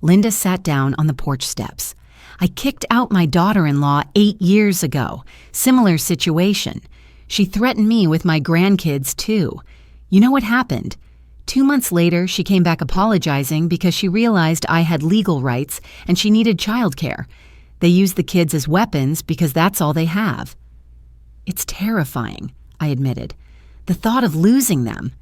Linda sat down on the porch steps. "I kicked out my daughter-in-law 8 years ago. Similar situation. She threatened me with my grandkids, too. You know what happened? 2 months later, she came back apologizing because she realized I had legal rights and she needed childcare. They use the kids as weapons because that's all they have." "It's terrifying," I admitted. "The thought of losing them."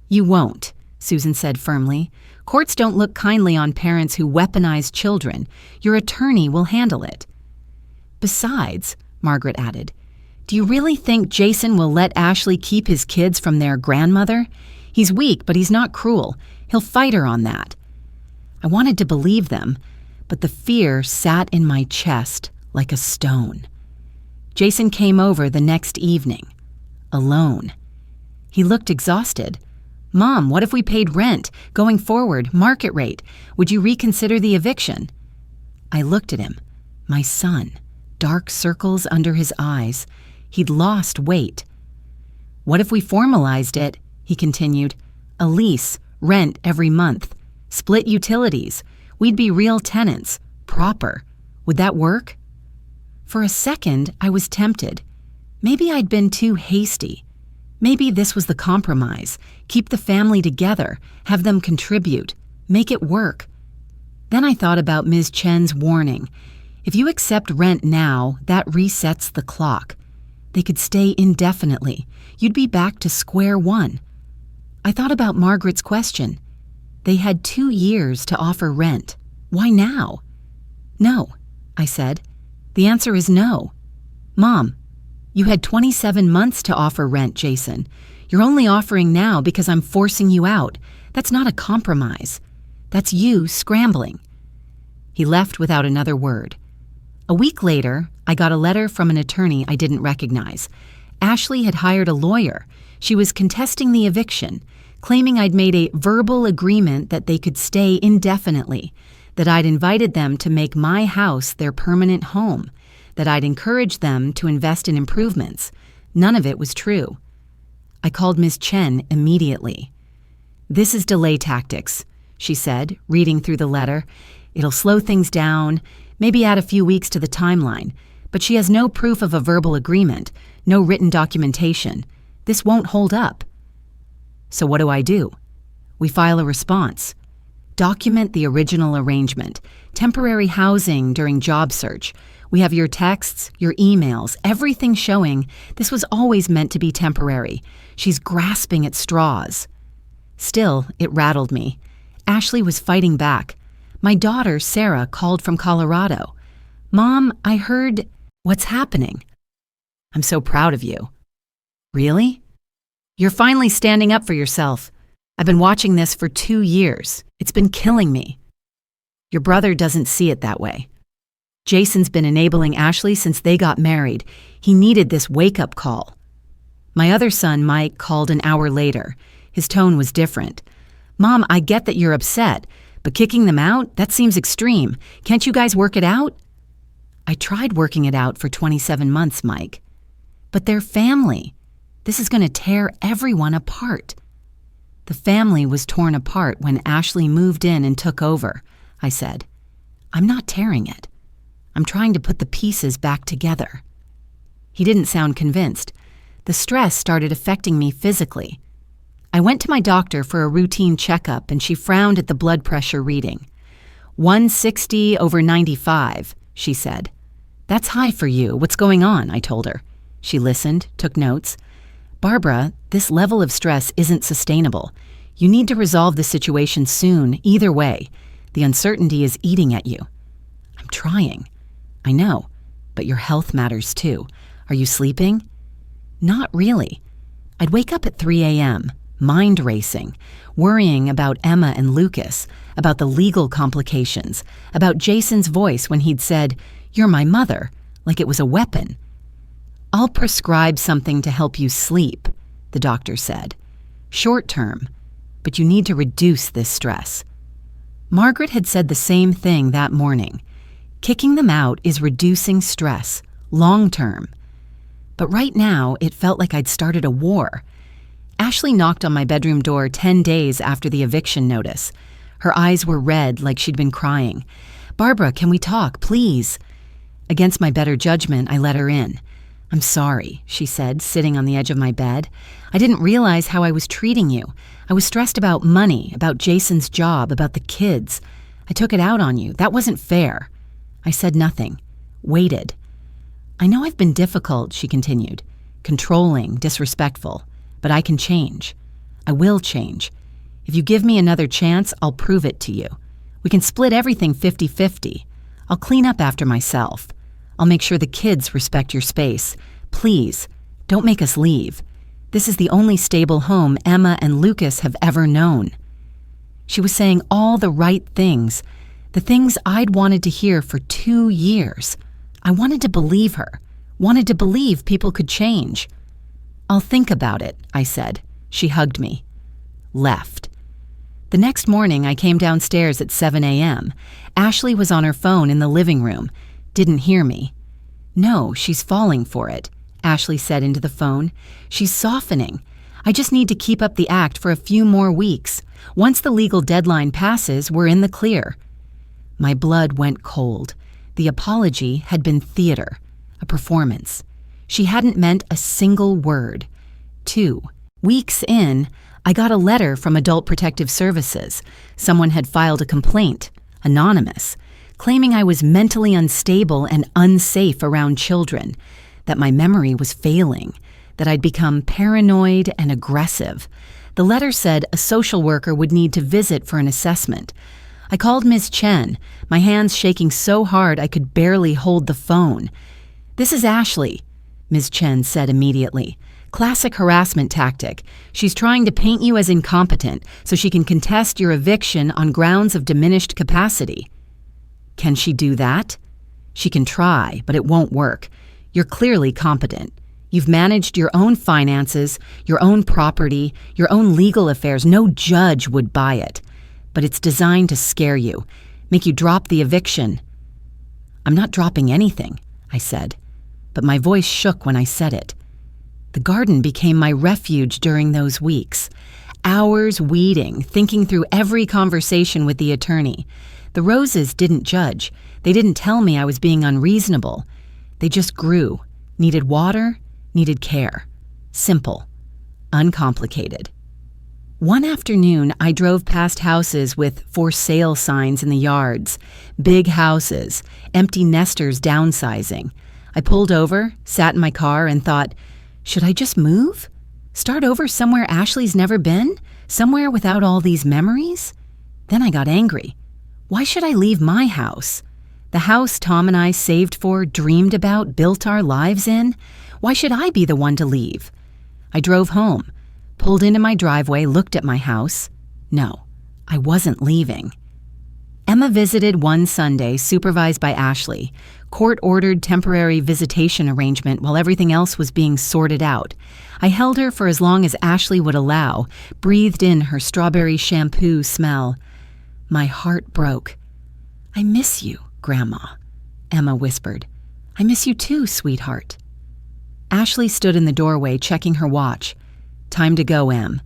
"You won't," Susan said firmly. "Courts don't look kindly on parents who weaponize children. Your attorney will handle it." "Besides," Margaret added, "do you really think Jason will let Ashley keep his kids from their grandmother? He's weak, but he's not cruel. He'll fight her on that." I wanted to believe them, but the fear sat in my chest like a stone. Jason came over the next evening, alone. He looked exhausted. "Mom, what if we paid rent? Going forward, market rate. Would you reconsider the eviction?" I looked at him. My son. Dark circles under his eyes. He'd lost weight. "What if we formalized it?" he continued. "A lease, rent every month, split utilities. We'd be real tenants, proper. Would that work?" For a second, I was tempted. Maybe I'd been too hasty. Maybe this was the compromise. Keep the family together, have them contribute, make it work. Then I thought about Ms. Chen's warning. If you accept rent now, that resets the clock. They could stay indefinitely. You'd be back to square one. I thought about Margaret's question. They had 2 years to offer rent. Why now? "No," I said. "The answer is no." "Mom, you had 27 months to offer rent, Jason. You're only offering now because I'm forcing you out. That's not a compromise. That's you scrambling." He left without another word. A week later, I got a letter from an attorney I didn't recognize. Ashley had hired a lawyer. She was contesting the eviction, claiming I'd made a verbal agreement that they could stay indefinitely, that I'd invited them to make my house their permanent home, that I'd encouraged them to invest in improvements. None of it was true. I called Ms. Chen immediately. "This is delay tactics," she said, reading through the letter. "It'll slow things down, maybe add a few weeks to the timeline, but she has no proof of a verbal agreement, no written documentation. This won't hold up." So what do? We file a response. Document the original arrangement, temporary housing during job search. We have your texts, your emails, everything showing this was always meant to be temporary. She's grasping at straws. Still, it rattled me. Ashley was fighting back. My daughter, Sarah, called from Colorado. "Mom, I heard..." "What's happening?" "I'm so proud of you." "Really?" "You're finally standing up for yourself. I've been watching this for 2 years. It's been killing me." "Your brother doesn't see it that way. Jason's been enabling Ashley since they got married. He needed this wake-up call." My other son, Mike, called an hour later. His tone was different. "Mom, I get that you're upset, but kicking them out? That seems extreme. Can't you guys work it out?" "I tried working it out for 27 months, Mike. But they're family. This is going to tear everyone apart." "The family was torn apart when Ashley moved in and took over," I said. "I'm not tearing it. I'm trying to put the pieces back together." He didn't sound convinced. The stress started affecting me physically. I went to my doctor for a routine checkup and she frowned at the blood pressure reading. 160/95, she said. "That's high for you. What's going on?" I told her. She listened, took notes. "Barbara, this level of stress isn't sustainable. You need to resolve the situation soon, either way. The uncertainty is eating at you." "I'm trying." "I know, but your health matters too. Are you sleeping?" "Not really. I'd wake up at 3 a.m., mind racing, worrying about Emma and Lucas, about the legal complications, about Jason's voice when he'd said, 'You're my mother,' like it was a weapon. "I'll prescribe something to help you sleep," the doctor said. "Short term, but you need to reduce this stress." Margaret had said the same thing that morning. Kicking them out is reducing stress, long term. But right now, it felt like I'd started a war. Ashley knocked on my bedroom door 10 days after the eviction notice. Her eyes were red like she'd been crying. "Barbara, can we talk, please?" Against my better judgment, I let her in. "I'm sorry," she said, sitting on the edge of my bed. "I didn't realize how I was treating you. I was stressed about money, about Jason's job, about the kids. I took it out on you. That wasn't fair." I said nothing. Waited. "I know I've been difficult," she continued. "Controlling, disrespectful. But I can change. I will change. If you give me another chance, I'll prove it to you. We can split everything 50-50. I'll clean up after myself. I'll make sure the kids respect your space. Please, don't make us leave. This is the only stable home Emma and Lucas have ever known." She was saying all the right things, the things I'd wanted to hear for 2 years. I wanted to believe her, wanted to believe people could change. "I'll think about it," I said. She hugged me. Left. The next morning, I came downstairs at 7 a.m. Ashley was on her phone in the living room. Didn't hear me. "No, she's falling for it," Ashley said into the phone. "She's softening. I just need to keep up the act for a few more weeks. Once the legal deadline passes, we're in the clear." My blood went cold. The apology had been theater, a performance. She hadn't meant a single word. 2 weeks in, I got a letter from Adult Protective Services. Someone had filed a complaint, anonymous, claiming I was mentally unstable and unsafe around children, that my memory was failing, that I'd become paranoid and aggressive. The letter said a social worker would need to visit for an assessment. I called Ms. Chen, my hands shaking so hard I could barely hold the phone. "This is Ashley," Ms. Chen said immediately. "Classic harassment tactic. She's trying to paint you as incompetent so she can contest your eviction on grounds of diminished capacity." "Can she do that?" "She can try, but it won't work. You're clearly competent. You've managed your own finances, your own property, your own legal affairs. No judge would buy it. But it's designed to scare you, make you drop the eviction." "I'm not dropping anything," I said, but my voice shook when I said it. The garden became my refuge during those weeks. Hours weeding, thinking through every conversation with the attorney. The roses didn't judge. They didn't tell me I was being unreasonable. They just grew, needed water, needed care. Simple, uncomplicated. One afternoon, I drove past houses with "for sale" signs in the yards, big houses, empty nesters downsizing. I pulled over, sat in my car, and thought, should I just move? Start over somewhere Ashley's never been? Somewhere without all these memories? Then I got angry. Why should I leave my house? The house Tom and I saved for, dreamed about, built our lives in? Why should I be the one to leave? I drove home, pulled into my driveway, looked at my house. No, I wasn't leaving. Emma visited one Sunday, supervised by Ashley. Court-ordered temporary visitation arrangement while everything else was being sorted out. I held her for as long as Ashley would allow, breathed in her strawberry shampoo smell. My heart broke. "I miss you, Grandma," Emma whispered. "I miss you too, sweetheart." Ashley stood in the doorway, checking her watch. "Time to go, Em."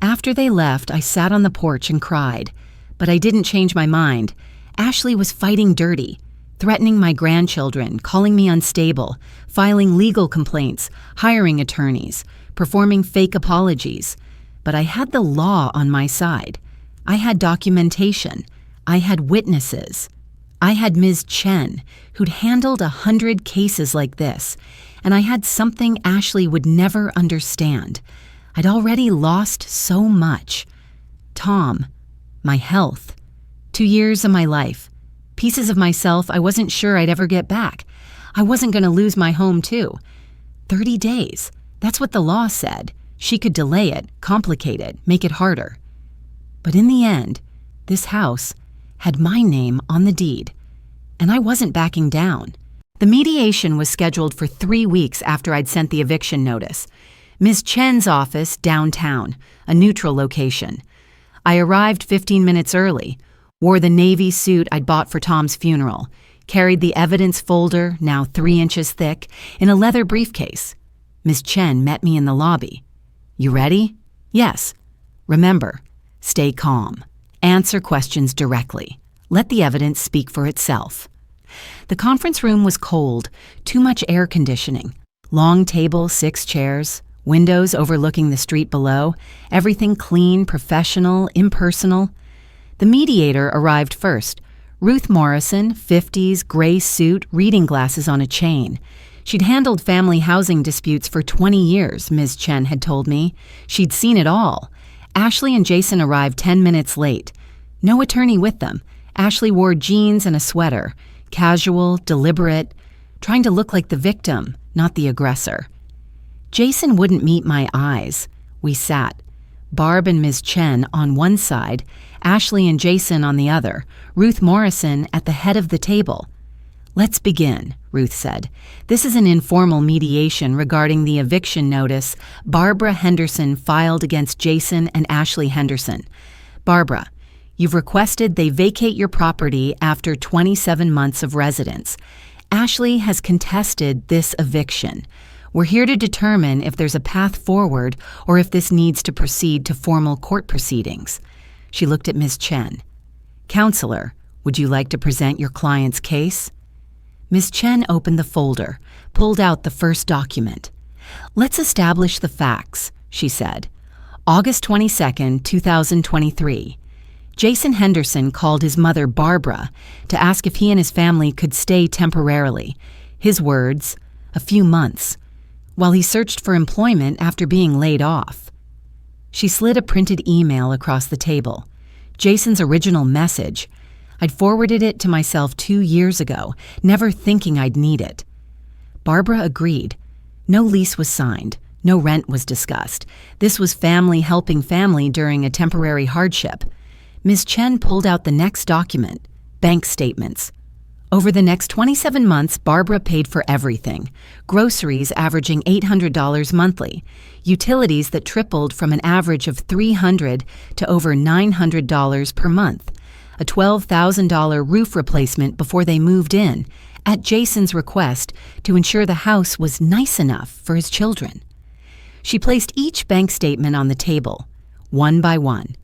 After they left, I sat on the porch and cried. But I didn't change my mind. Ashley was fighting dirty, threatening my grandchildren, calling me unstable, filing legal complaints, hiring attorneys, performing fake apologies. But I had the law on my side. I had documentation. I had witnesses. I had Ms. Chen, who'd handled 100 cases like this, and I had something Ashley would never understand. I'd already lost so much. Tom, my health, 2 years of my life, pieces of myself I wasn't sure I'd ever get back. I wasn't going to lose my home too. 30 days, that's what the law said. She could delay it, complicate it, make it harder. But in the end, this house had my name on the deed, and I wasn't backing down. The mediation was scheduled for 3 weeks after I'd sent the eviction notice. Ms. Chen's office downtown, a neutral location. I arrived 15 minutes early, wore the navy suit I'd bought for Tom's funeral, carried the evidence folder, now 3 inches thick, in a leather briefcase. Ms. Chen met me in the lobby. "You ready?" "Yes." "Remember, stay calm. Answer questions directly. Let the evidence speak for itself." The conference room was cold, too much air conditioning. Long table, 6 chairs, windows overlooking the street below, everything clean, professional, impersonal. The mediator arrived first. Ruth Morrison, 50s, gray suit, reading glasses on a chain. She'd handled family housing disputes for 20 years, Ms. Chen had told me. She'd seen it all. Ashley and Jason arrived 10 minutes late. No attorney with them. Ashley wore jeans and a sweater, casual, deliberate, trying to look like the victim, not the aggressor. Jason wouldn't meet my eyes. We sat. Barb and Ms. Chen on one side, Ashley and Jason on the other, Ruth Morrison at the head of the table. Let's begin, Ruth said. This is an informal mediation regarding the eviction notice Barbara Henderson filed against Jason and Ashley Henderson. Barbara, you've requested they vacate your property after 27 months of residence. Ashley has contested this eviction. We're here to determine if there's a path forward or if this needs to proceed to formal court proceedings. She looked at Ms. Chen. Counselor, would you like to present your client's case? Ms. Chen opened the folder, pulled out the first document. Let's establish the facts, she said. August 22, 2023. Jason Henderson called his mother Barbara to ask if he and his family could stay temporarily. His words, a few months, while he searched for employment after being laid off. She slid a printed email across the table. Jason's original message. I'd forwarded it to myself 2 years ago, never thinking I'd need it. Barbara agreed. No lease was signed. No rent was discussed. This was family helping family during a temporary hardship. Ms. Chen pulled out the next document, bank statements. Over the next 27 months, Barbara paid for everything. Groceries averaging $800 monthly. Utilities that tripled from an average of $300 to over $900 per month. A $12,000 roof replacement before they moved in, at Jason's request to ensure the house was nice enough for his children. She placed each bank statement on the table, one by one.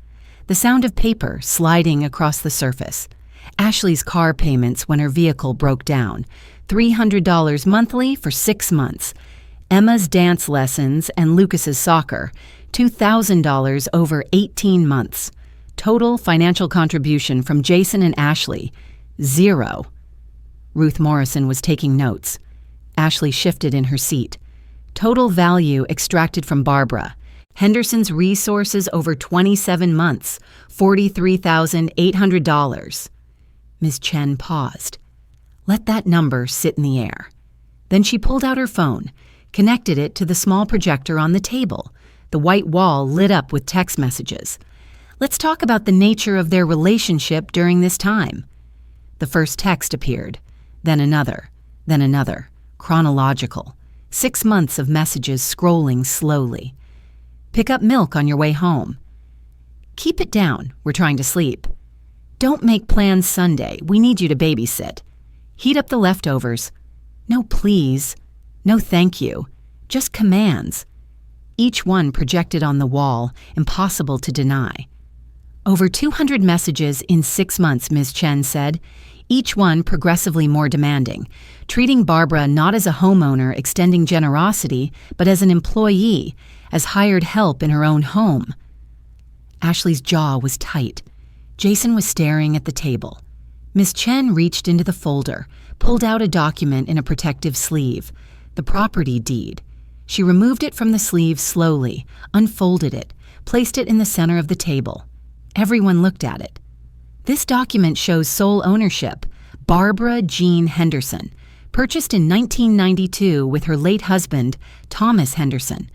The sound of paper sliding across the surface. Ashley's car payments when her vehicle broke down, $300 monthly for 6 months. Emma's dance lessons and Lucas's soccer, $2,000 over 18 months. Total financial contribution from Jason and Ashley, 0. Ruth Morrison was taking notes. Ashley shifted in her seat. Total value extracted from Barbara. Henderson's resources over 27 months, $43,800. Ms. Chen paused. Let that number sit in the air. Then she pulled out her phone, connected it to the small projector on the table. The white wall lit up with text messages. Let's talk about the nature of their relationship during this time. The first text appeared, then another, chronological. 6 months of messages scrolling slowly. Pick up milk on your way home. Keep it down, we're trying to sleep. Don't make plans Sunday, we need you to babysit. Heat up the leftovers. No please, no thank you, just commands. Each one projected on the wall, impossible to deny. Over 200 messages in 6 months, Ms. Chen said, each one progressively more demanding, treating Barbara not as a homeowner extending generosity, but as an employee, as hired help in her own home. Ashley's jaw was tight. Jason was staring at the table. Ms. Chen reached into the folder, pulled out a document in a protective sleeve, the property deed. She removed it from the sleeve slowly, unfolded it, placed it in the center of the table. Everyone looked at it. This document shows sole ownership, Barbara Jean Henderson, purchased in 1992 with her late husband, Thomas Henderson.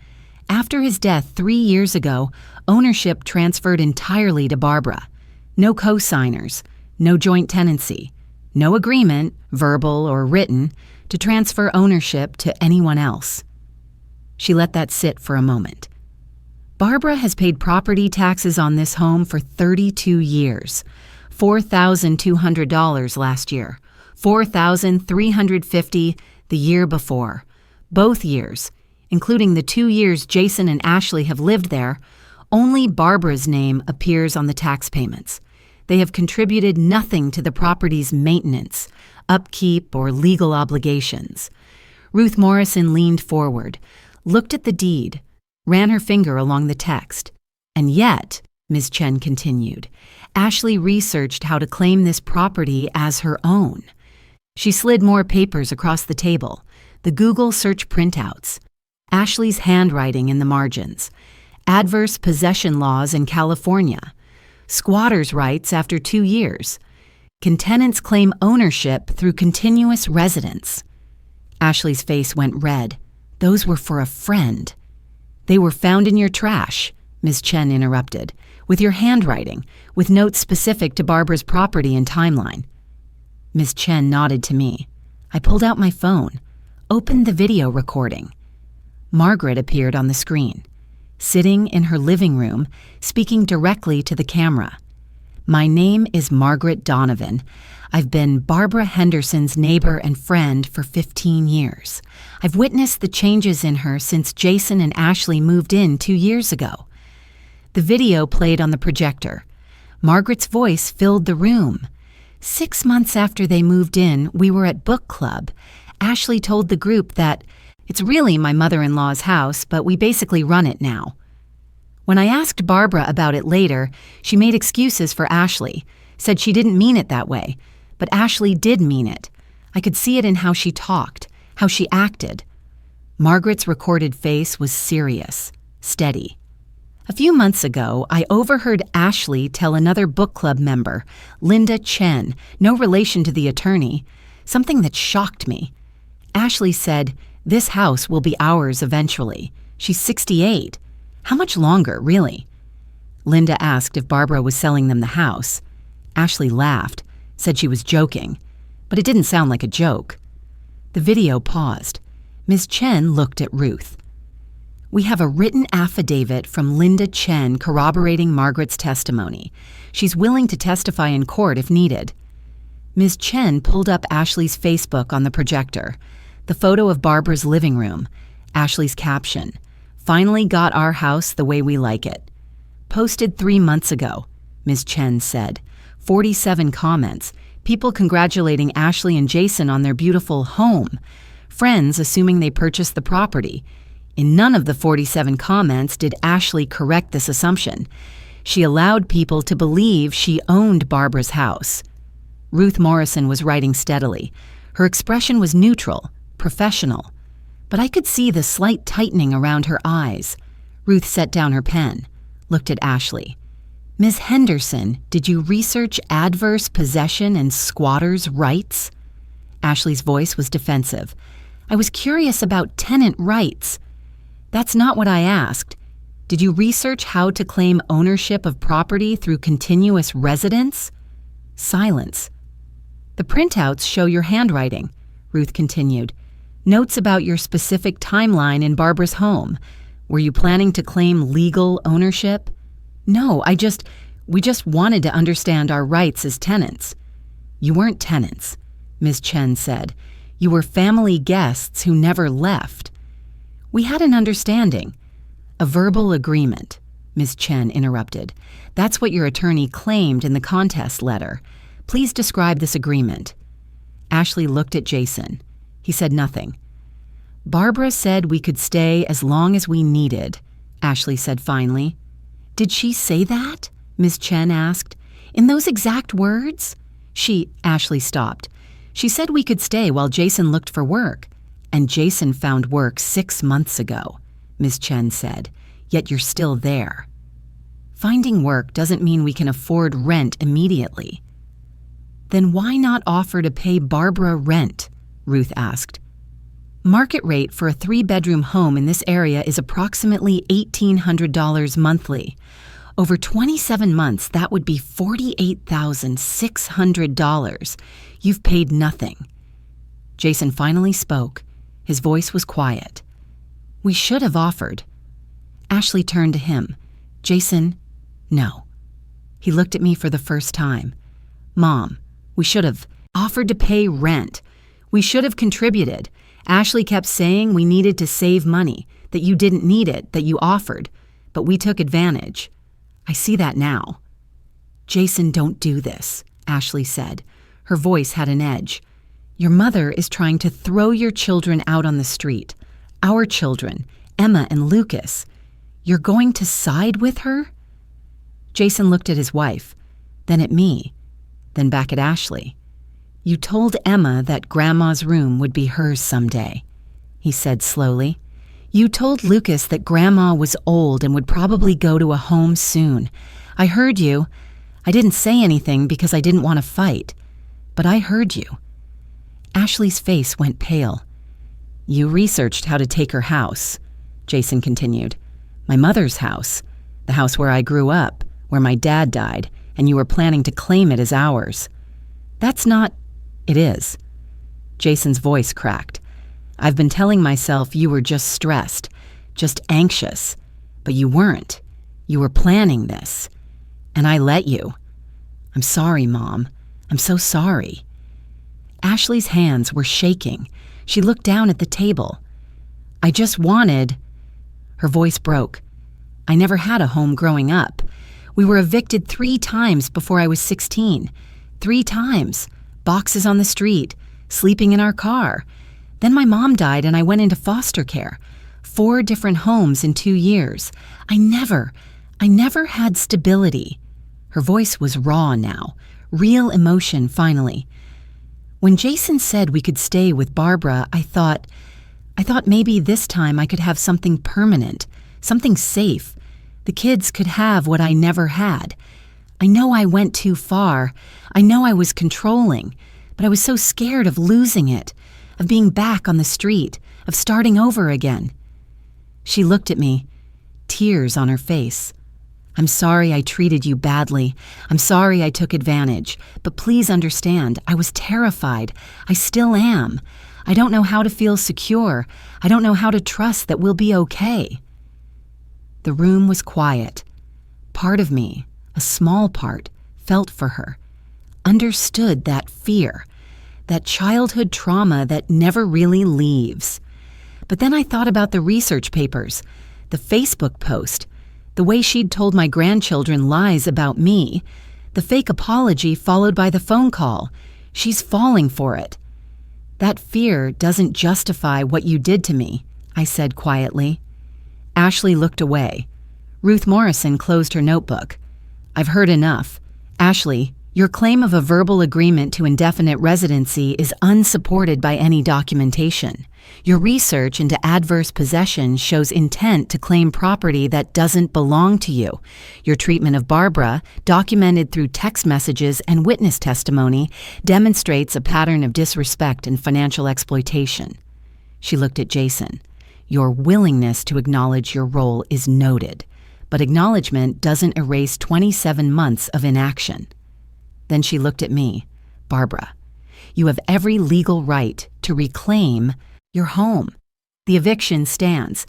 After his death 3 years ago, ownership transferred entirely to Barbara. No co-signers, no joint tenancy, no agreement, verbal or written, to transfer ownership to anyone else. She let that sit for a moment. Barbara has paid property taxes on this home for 32 years. $4,200 last year, $4,350 the year before. Both years, including the 2 years Jason and Ashley have lived there, only Barbara's name appears on the tax payments. They have contributed nothing to the property's maintenance, upkeep, or legal obligations. Ruth Morrison leaned forward, looked at the deed, ran her finger along the text. And yet, Ms. Chen continued, Ashley researched how to claim this property as her own. She slid more papers across the table, the Google search printouts, Ashley's handwriting in the margins, adverse possession laws in California, squatters' rights after 2 years. Can tenants claim ownership through continuous residence? Ashley's face went red. Those were for a friend. They were found in your trash, Ms. Chen interrupted, with your handwriting, with notes specific to Barbara's property and timeline. Ms. Chen nodded to me. I pulled out my phone, opened the video recording. Margaret appeared on the screen, sitting in her living room, speaking directly to the camera. "My name is Margaret Donovan. I've been Barbara Henderson's neighbor and friend for 15 years. I've witnessed the changes in her since Jason and Ashley moved in 2 years ago." The video played on the projector. Margaret's voice filled the room. "6 months after they moved in, we were at book club. Ashley told the group that it's really my mother-in-law's house, but we basically run it now. When I asked Barbara about it later, she made excuses for Ashley, said she didn't mean it that way, but Ashley did mean it. I could see it in how she talked, how she acted." Margaret's recorded face was serious, steady. "A few months ago, I overheard Ashley tell another book club member, Linda Chen, no relation to the attorney, something that shocked me. Ashley said, 'This house will be ours eventually.' She's 68. How much longer, really?" Linda asked if Barbara was selling them the house. Ashley laughed, said she was joking, but it didn't sound like a joke. The video paused. Ms. Chen looked at Ruth. "We have a written affidavit from Linda Chen corroborating Margaret's testimony. She's willing to testify in court if needed." Ms. Chen pulled up Ashley's Facebook on the projector. The photo of Barbara's living room. Ashley's caption, "Finally got our house the way we like it." "Posted 3 months ago," Ms. Chen said. 47 comments. People congratulating Ashley and Jason on their beautiful home. Friends assuming they purchased the property. In none of the 47 comments did Ashley correct this assumption. She allowed people to believe she owned Barbara's house. Ruth Morrison was writing steadily. Her expression was neutral, professional, but I could see the slight tightening around her eyes. Ruth set down her pen, looked at Ashley. "Ms. Henderson, did you research adverse possession and squatters' rights?" Ashley's voice was defensive. "I was curious about tenant rights." "That's not what I asked. Did you research how to claim ownership of property through continuous residence?" Silence. "The printouts show your handwriting," Ruth continued. "Notes about your specific timeline in Barbara's home. Were you planning to claim legal ownership?" "No, we just wanted to understand our rights as tenants." "You weren't tenants," Ms. Chen said. "You were family guests who never left." "We had an understanding." "A verbal agreement," Ms. Chen interrupted. "That's what your attorney claimed in the contest letter. Please describe this agreement." Ashley looked at Jason. He said nothing. "Barbara said we could stay as long as we needed," Ashley said finally. "Did she say that?" Ms. Chen asked. "In those exact words?" Ashley stopped. "She said we could stay while Jason looked for work. And Jason found work 6 months ago," Ms. Chen said. "Yet you're still there. Finding work doesn't mean we can afford rent immediately." "Then why not offer to pay Barbara rent?" Ruth asked. "Market rate for a 3-bedroom home in this area is approximately $1,800 monthly. Over 27 months, that would be $48,600. You've paid nothing." Jason finally spoke. His voice was quiet. "We should have offered." Ashley turned to him. "Jason, no." He looked at me for the first time. "Mom, we should have offered to pay rent. We should have contributed. Ashley kept saying we needed to save money, that you didn't need it, that you offered, but we took advantage. I see that now." "Jason, don't do this," Ashley said. Her voice had an edge. "Your mother is trying to throw your children out on the street. Our children, Emma and Lucas. You're going to side with her?" Jason looked at his wife, then at me, then back at Ashley. "You told Emma that Grandma's room would be hers someday," he said slowly. "You told Lucas that Grandma was old and would probably go to a home soon. I heard you. I didn't say anything because I didn't want to fight, but I heard you." Ashley's face went pale. "You researched how to take her house," Jason continued. "My mother's house, the house where I grew up, where my dad died, and you were planning to claim it as ours." "That's not—" "It is." Jason's voice cracked. "I've been telling myself you were just stressed, just anxious. But you weren't. You were planning this. And I let you. I'm sorry, Mom. I'm so sorry." Ashley's hands were shaking. She looked down at the table. "I just wanted—" Her voice broke. "I never had a home growing up. We were evicted 3 times before I was 16. 3 times. Boxes on the street. Sleeping in our car. Then my mom died and I went into foster care. 4 different homes in 2 years. I never had stability." Her voice was raw now. Real emotion, finally. "When Jason said we could stay with Barbara, I thought maybe this time I could have something permanent, something safe. The kids could have what I never had. I know I went too far. I know I was controlling, but I was so scared of losing it, of being back on the street, of starting over again." She looked at me, tears on her face. "I'm sorry I treated you badly. I'm sorry I took advantage. But please understand, I was terrified. I still am. I don't know how to feel secure. I don't know how to trust that we'll be okay." The room was quiet. Part of me, a small part, felt for her, understood that fear, that childhood trauma that never really leaves. But then I thought about the research papers, the Facebook post, the way she'd told my grandchildren lies about me, the fake apology followed by the phone call. She's falling for it. "That fear doesn't justify what you did to me," I said quietly. Ashley looked away. Ruth Morrison closed her notebook. "I've heard enough. Ashley, your claim of a verbal agreement to indefinite residency is unsupported by any documentation. Your research into adverse possession shows intent to claim property that doesn't belong to you. Your treatment of Barbara, documented through text messages and witness testimony, demonstrates a pattern of disrespect and financial exploitation." She looked at Jason. "Your willingness to acknowledge your role is noted, but acknowledgement doesn't erase 27 months of inaction." Then she looked at me. "Barbara, you have every legal right to reclaim your home. The eviction stands,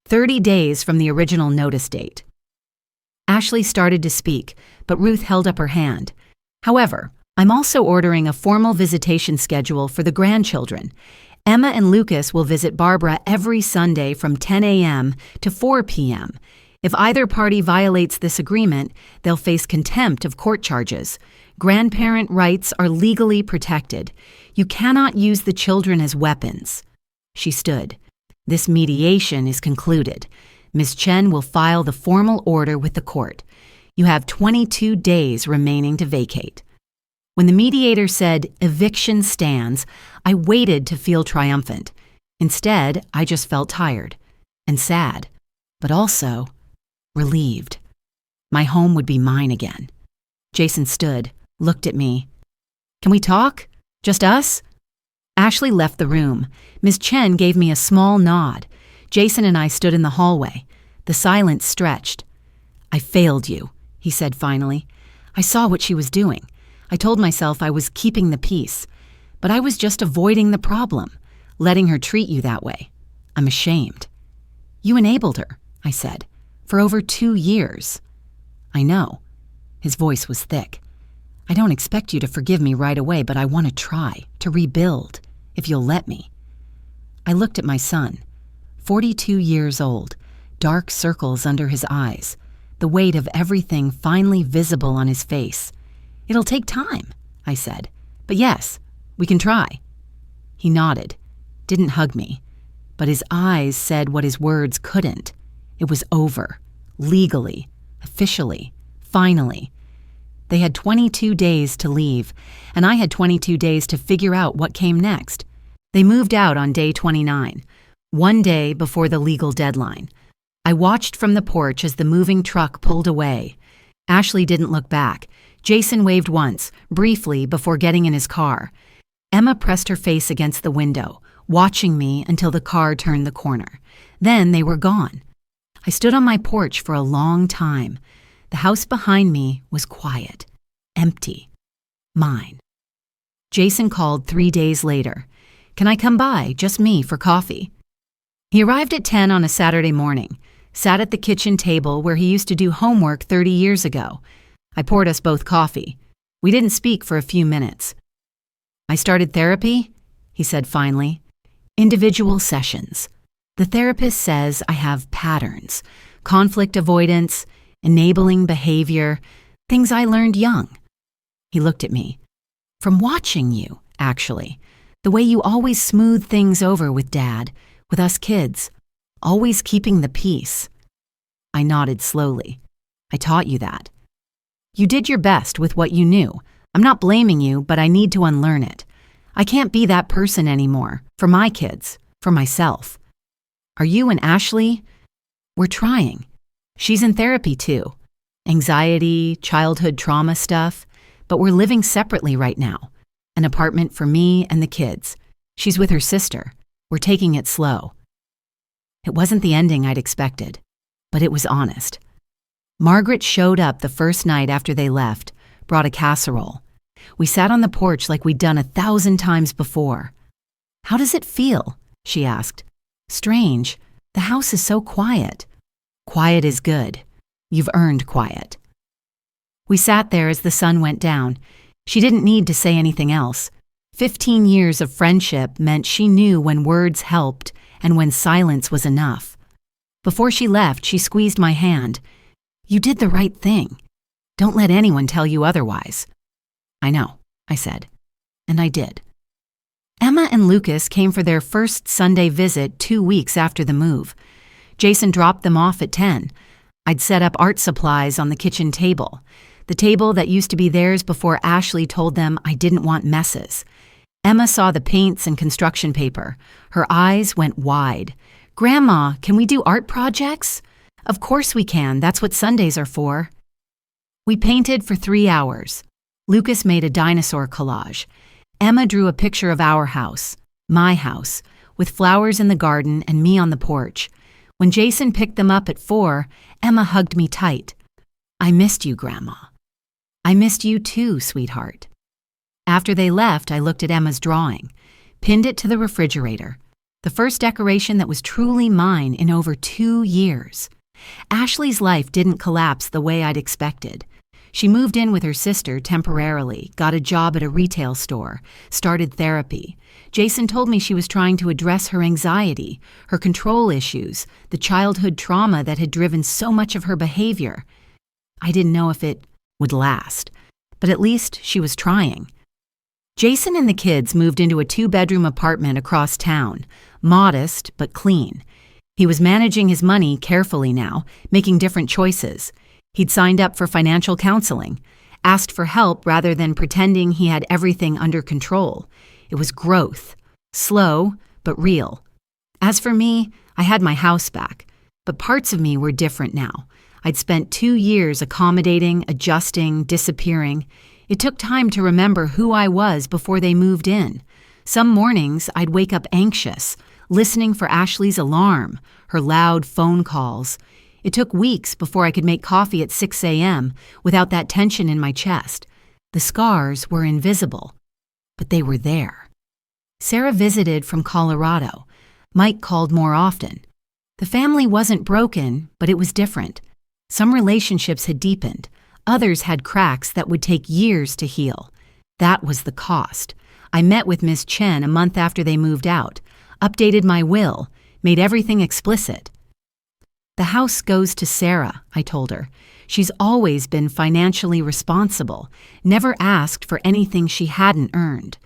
30 days from the original notice date." Ashley started to speak, but Ruth held up her hand. "However, I'm also ordering a formal visitation schedule for the grandchildren. Emma and Lucas will visit Barbara every Sunday from 10 a.m. to 4 p.m. If either party violates this agreement, they'll face contempt of court charges. Grandparent rights are legally protected. You cannot use the children as weapons." She stood. "This mediation is concluded. Ms. Chen will file the formal order with the court. You have 22 days remaining to vacate." When the mediator said, "Eviction stands," I waited to feel triumphant. Instead, I just felt tired and sad, but also relieved. My home would be mine again. Jason stood, looked at me. "Can we talk? Just us?" Ashley left the room. Ms. Chen gave me a small nod. Jason and I stood in the hallway. The silence stretched. "I failed you," he said finally. "I saw what she was doing. I told myself I was keeping the peace, but I was just avoiding the problem, letting her treat you that way. I'm ashamed." "You enabled her," I said, "for over 2 years." "I know." His voice was thick. "I don't expect you to forgive me right away, but I want to try, to rebuild, if you'll let me." I looked at my son, 42 years old, dark circles under his eyes, the weight of everything finally visible on his face. "It'll take time," I said, "but yes, we can try." He nodded, didn't hug me, but his eyes said what his words couldn't. It was over, legally, officially, finally. They had 22 days to leave, and I had 22 days to figure out what came next. They moved out on day 29, 1 day before the legal deadline. I watched from the porch as the moving truck pulled away. Ashley didn't look back. Jason waved once, briefly, before getting in his car. Emma pressed her face against the window, watching me until the car turned the corner. Then they were gone. I stood on my porch for a long time. The house behind me was quiet, empty, mine. Jason called 3 days later. Can I come by, just me, for coffee? He arrived at 10 on a Saturday morning, sat at the kitchen table where he used to do homework 30 years ago. I poured us both coffee. We didn't speak for a few minutes. I started therapy, he said finally. Individual sessions. The therapist says I have patterns, conflict avoidance, enabling behavior, things I learned young. He looked at me. From watching you, actually. The way you always smooth things over with Dad, with us kids, always keeping the peace. I nodded slowly. I taught you that. You did your best with what you knew. I'm not blaming you, but I need to unlearn it. I can't be that person anymore, for my kids, for myself. Are you and Ashley? We're trying. She's in therapy too. Anxiety, childhood trauma stuff, but we're living separately right now. An apartment for me and the kids. She's with her sister. We're taking it slow. It wasn't the ending I'd expected, but it was honest. Margaret showed up the first night after they left, brought a casserole. We sat on the porch like we'd done 1,000 times before. How does it feel? She asked. Strange. The house is so quiet. Quiet is good. You've earned quiet. We sat there as the sun went down. She didn't need to say anything else. 15 years of friendship meant she knew when words helped and when silence was enough. Before she left, she squeezed my hand. You did the right thing. Don't let anyone tell you otherwise. I know, I said. And I did. Emma and Lucas came for their first Sunday visit 2 weeks after the move. Jason dropped them off at 10. I'd set up art supplies on the kitchen table, the table that used to be theirs before Ashley told them I didn't want messes. Emma saw the paints and construction paper. Her eyes went wide. Grandma, can we do art projects? Of course we can. That's what Sundays are for. We painted for 3 hours. Lucas made a dinosaur collage. Emma drew a picture of our house, my house, with flowers in the garden and me on the porch. When Jason picked them up at 4, Emma hugged me tight. I missed you, Grandma. I missed you too, sweetheart. After they left, I looked at Emma's drawing, pinned it to the refrigerator, the first decoration that was truly mine in over 2 years. Ashley's life didn't collapse the way I'd expected. She moved in with her sister temporarily, got a job at a retail store, started therapy. Jason told me she was trying to address her anxiety, her control issues, the childhood trauma that had driven so much of her behavior. I didn't know if it would last, but at least she was trying. Jason and the kids moved into a 2-bedroom apartment across town, modest but clean. He was managing his money carefully now, making different choices. He'd signed up for financial counseling, asked for help rather than pretending he had everything under control. It was growth, slow but real. As for me, I had my house back, but parts of me were different now. I'd spent 2 years accommodating, adjusting, disappearing. It took time to remember who I was before they moved in. Some mornings, I'd wake up anxious, listening for Ashley's alarm, her loud phone calls. It took weeks before I could make coffee at 6 a.m. without that tension in my chest. The scars were invisible, but they were there. Sarah visited from Colorado. Mike called more often. The family wasn't broken, but it was different. Some relationships had deepened. Others had cracks that would take years to heal. That was the cost. I met with Miss Chen a month after they moved out, updated my will, made everything explicit. The house goes to Sarah, I told her. She's always been financially responsible, never asked for anything she hadn't earned.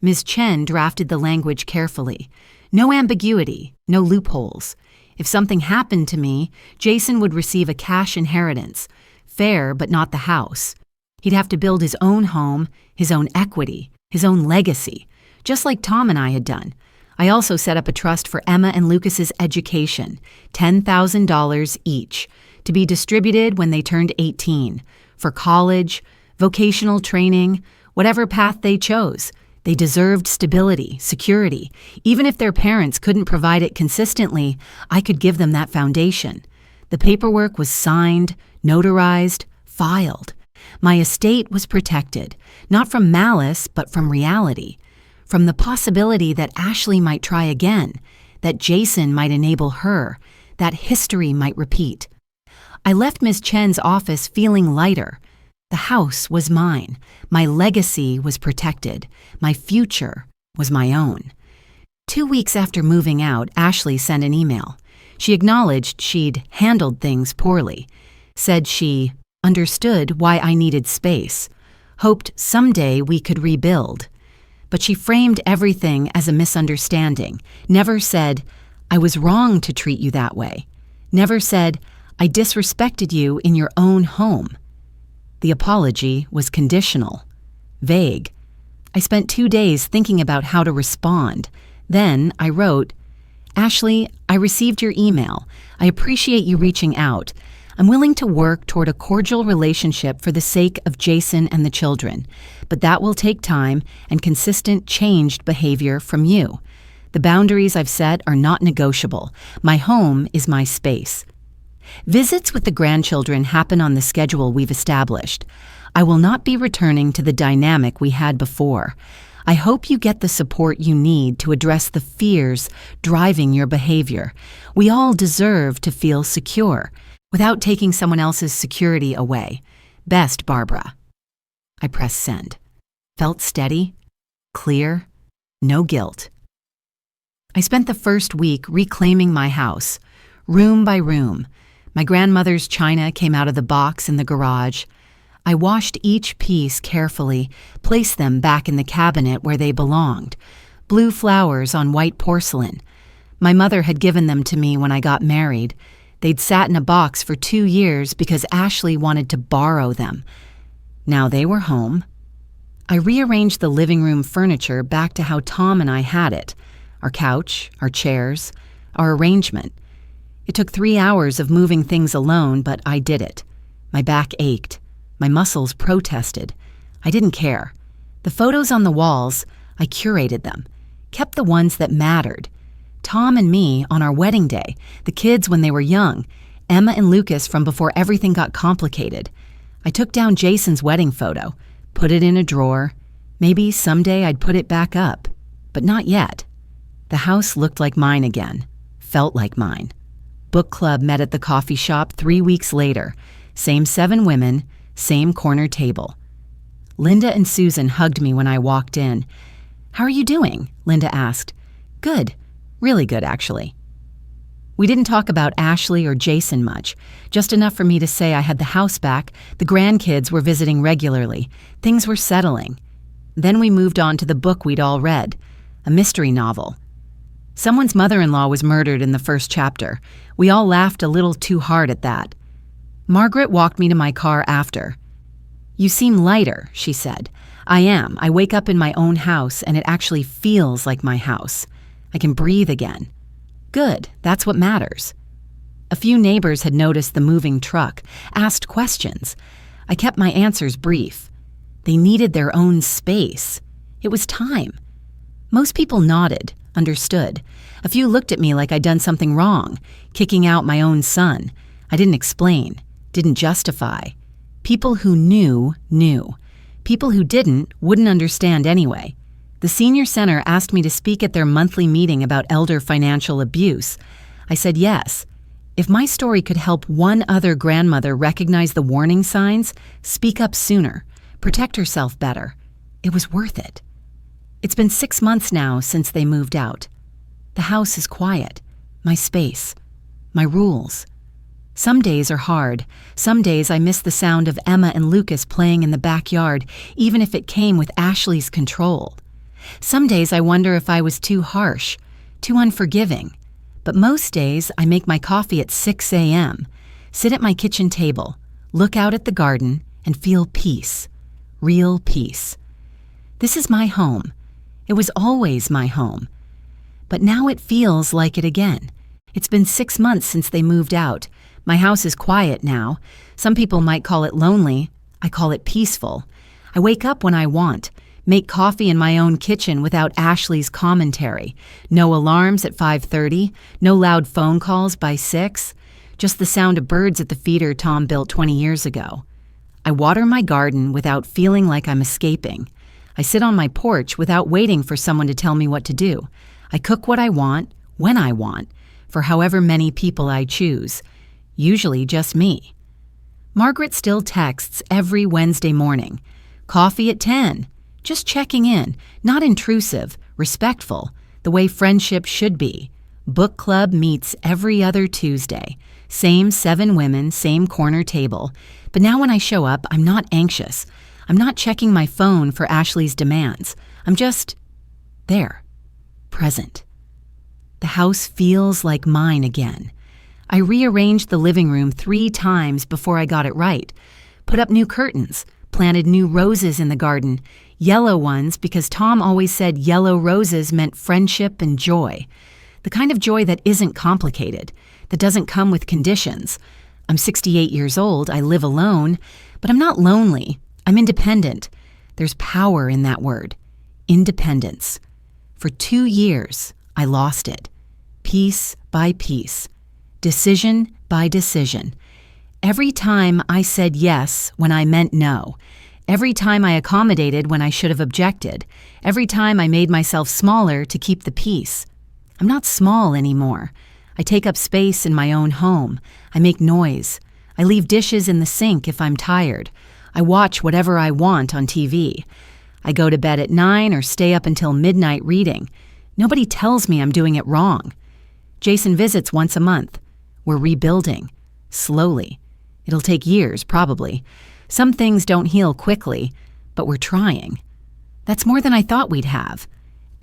Ms. Chen drafted the language carefully. No ambiguity, no loopholes. If something happened to me, Jason would receive a cash inheritance, fair but not the house. He'd have to build his own home, his own equity, his own legacy, just like Tom and I had done. I also set up a trust for Emma and Lucas's education, $10,000 each, to be distributed when they turned 18, for college, vocational training, whatever path they chose. They deserved stability, security. Even if their parents couldn't provide it consistently, I could give them that foundation. The paperwork was signed, notarized, filed. My estate was protected, not from malice, but from reality. from the possibility that Ashley might try again, that Jason might enable her, that history might repeat. I left Ms. Chen's office feeling lighter. The house was mine. My legacy was protected. My future was my own. 2 weeks after moving out, Ashley sent an email. She acknowledged she'd handled things poorly, said she understood why I needed space, hoped someday we could rebuild. But she framed everything as a misunderstanding, never said, "I was wrong to treat you that way," never said, "I disrespected you in your own home." The apology was conditional, vague. I spent 2 days thinking about how to respond. Then I wrote, "Ashley, I received your email. I appreciate you reaching out. I'm willing to work toward a cordial relationship for the sake of Jason and the children, but that will take time and consistent changed behavior from you. The boundaries I've set are not negotiable. My home is my space. Visits with the grandchildren happen on the schedule we've established. I will not be returning to the dynamic we had before. I hope you get the support you need to address the fears driving your behavior. We all deserve to feel secure, without taking someone else's security away. Best, Barbara." I pressed send. Felt steady, clear, no guilt. I spent the first week reclaiming my house, room by room. My grandmother's china came out of the box in the garage. I washed each piece carefully, placed them back in the cabinet where they belonged. Blue flowers on white porcelain. My mother had given them to me when I got married. They'd sat in a box for 2 years because Ashley wanted to borrow them. Now they were home. I rearranged the living room furniture back to how Tom and I had it. Our couch, our chairs, our arrangement. It took 3 hours of moving things alone, but I did it. My back ached. My muscles protested. I didn't care. The photos on the walls, I curated them, kept the ones that mattered. Tom and me on our wedding day, the kids when they were young, Emma and Lucas from before everything got complicated. I took down Jason's wedding photo, put it in a drawer. Maybe someday I'd put it back up, but not yet. The house looked like mine again, felt like mine. Book club met at the coffee shop 3 weeks later. Same 7 women, same corner table. Linda and Susan hugged me when I walked in. "How are you doing?" Linda asked. "Good. Really good, actually." We didn't talk about Ashley or Jason much, just enough for me to say I had the house back, the grandkids were visiting regularly, things were settling. Then we moved on to the book we'd all read, a mystery novel. Someone's mother-in-law was murdered in the first chapter. We all laughed a little too hard at that. Margaret walked me to my car after. "You seem lighter," she said. "I am. I wake up in my own house and it actually feels like my house. I can breathe again." Good, that's what matters. A few neighbors had noticed the moving truck, asked questions. I kept my answers brief. They needed their own space. It was time. Most people nodded, understood. A few looked at me like I'd done something wrong, kicking out my own son. I didn't explain, didn't justify. People who knew, knew. People who didn't wouldn't understand anyway. The senior center asked me to speak at their monthly meeting about elder financial abuse. I said yes. If my story could help one other grandmother recognize the warning signs, speak up sooner, protect herself better, it was worth it. It's been 6 months now since they moved out. The house is quiet, my space, my rules. Some days are hard. Some days I miss the sound of Emma and Lucas playing in the backyard, even if it came with Ashley's control. Some days I wonder if I was too harsh, too unforgiving. But most days I make my coffee at 6 a.m., sit at my kitchen table, look out at the garden, and feel peace, real peace. This is my home. It was always my home. But now it feels like it again. It's been 6 months since they moved out. My house is quiet now. Some people might call it lonely. I call it peaceful. I wake up when I want, make coffee in my own kitchen without Ashley's commentary. No alarms at 5:30, no loud phone calls by 6, just the sound of birds at the feeder Tom built 20 years ago. I water my garden without feeling like I'm escaping. I sit on my porch without waiting for someone to tell me what to do. I cook what I want, when I want, for however many people I choose. Usually just me. Margaret still texts every Wednesday morning. Coffee at 10. Just checking in, not intrusive, respectful, the way friendship should be. Book club meets every other Tuesday. Same 7 women, same corner table. But now when I show up, I'm not anxious. I'm not checking my phone for Ashley's demands. I'm just there, present. The house feels like mine again. I rearranged the living room 3 times before I got it right. Put up new curtains, planted new roses in the garden, yellow ones because Tom always said yellow roses meant friendship and joy. The kind of joy that isn't complicated, that doesn't come with conditions. I'm 68 years old, I live alone, but I'm not lonely. I'm independent. There's power in that word. Independence. For 2 years, I lost it. Piece by piece. Decision by decision. Every time I said yes when I meant no. Every time I accommodated when I should have objected. Every time I made myself smaller to keep the peace. I'm not small anymore. I take up space in my own home. I make noise. I leave dishes in the sink if I'm tired. I watch whatever I want on TV. I go to bed at 9 or stay up until midnight reading. Nobody tells me I'm doing it wrong. Jason visits once a month. We're rebuilding. Slowly. It'll take years, probably. Some things don't heal quickly, but we're trying. That's more than I thought we'd have.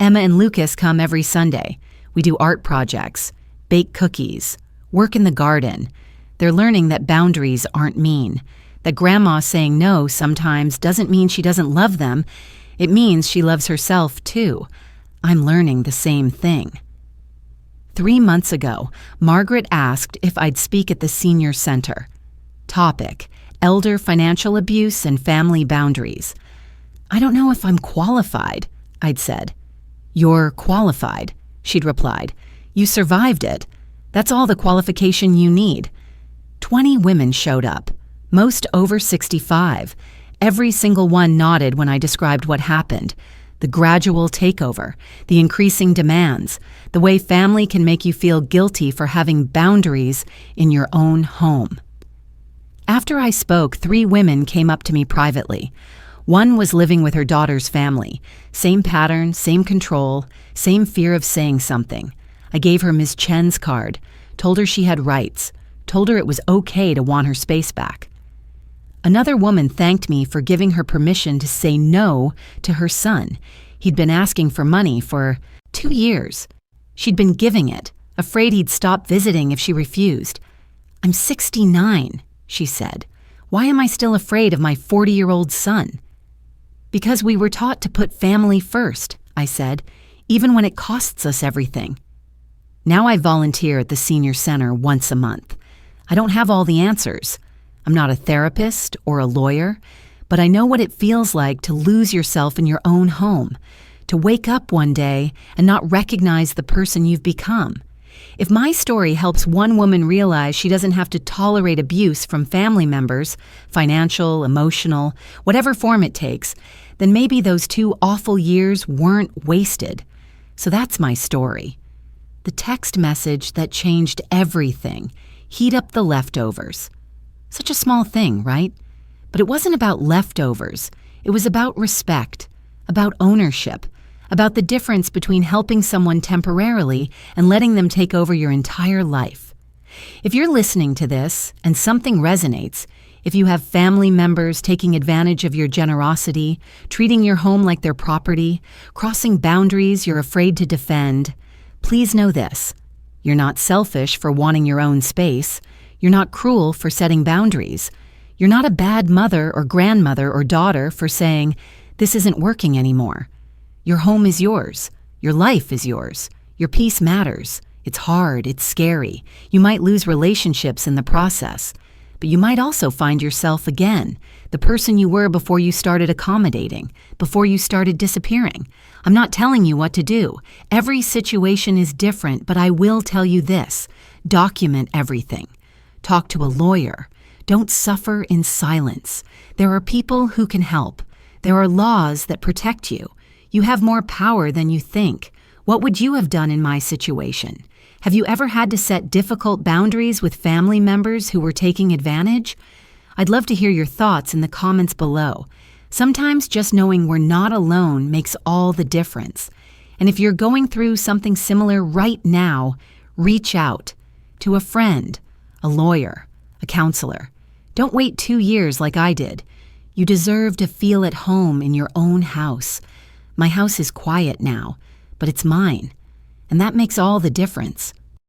Emma and Lucas come every Sunday. We do art projects, bake cookies, work in the garden. They're learning that boundaries aren't mean. That grandma saying no sometimes doesn't mean she doesn't love them. It means she loves herself, too. I'm learning the same thing. 3 months ago, Margaret asked if I'd speak at the senior center. Topic: elder financial abuse and family boundaries. I don't know if I'm qualified, I'd said. You're qualified, she'd replied. You survived it. That's all the qualification you need. 20 women showed up. Most over 65. Every single one nodded when I described what happened. The gradual takeover, the increasing demands, the way family can make you feel guilty for having boundaries in your own home. After I spoke, 3 women came up to me privately. One was living with her daughter's family. Same pattern, same control, same fear of saying something. I gave her Ms. Chen's card, told her she had rights, told her it was okay to want her space back. Another woman thanked me for giving her permission to say no to her son. He'd been asking for money for 2 years. She'd been giving it, afraid he'd stop visiting if she refused. I'm 69, she said. Why am I still afraid of my 40-year-old son? Because we were taught to put family first, I said, even when it costs us everything. Now I volunteer at the senior center once a month. I don't have all the answers. I'm not a therapist or a lawyer, but I know what it feels like to lose yourself in your own home, to wake up one day and not recognize the person you've become. If my story helps one woman realize she doesn't have to tolerate abuse from family members, financial, emotional, whatever form it takes, then maybe those 2 awful years weren't wasted. So that's my story. The text message that changed everything. Heat up the leftovers. Such a small thing, right? But it wasn't about leftovers. It was about respect, about ownership, about the difference between helping someone temporarily and letting them take over your entire life. If you're listening to this and something resonates, if you have family members taking advantage of your generosity, treating your home like their property, crossing boundaries you're afraid to defend, please know this. You're not selfish for wanting your own space. You're not cruel for setting boundaries. You're not a bad mother or grandmother or daughter for saying, this isn't working anymore. Your home is yours. Your life is yours. Your peace matters. It's hard. It's scary. You might lose relationships in the process. But you might also find yourself again, the person you were before you started accommodating, before you started disappearing. I'm not telling you what to do. Every situation is different, but I will tell you this. Document everything. Talk to a lawyer. Don't suffer in silence. There are people who can help. There are laws that protect you. You have more power than you think. What would you have done in my situation? Have you ever had to set difficult boundaries with family members who were taking advantage? I'd love to hear your thoughts in the comments below. Sometimes just knowing we're not alone makes all the difference. And if you're going through something similar right now, reach out to a friend, a lawyer, a counselor. Don't wait 2 years like I did. You deserve to feel at home in your own house. My house is quiet now, but it's mine, and that makes all the difference.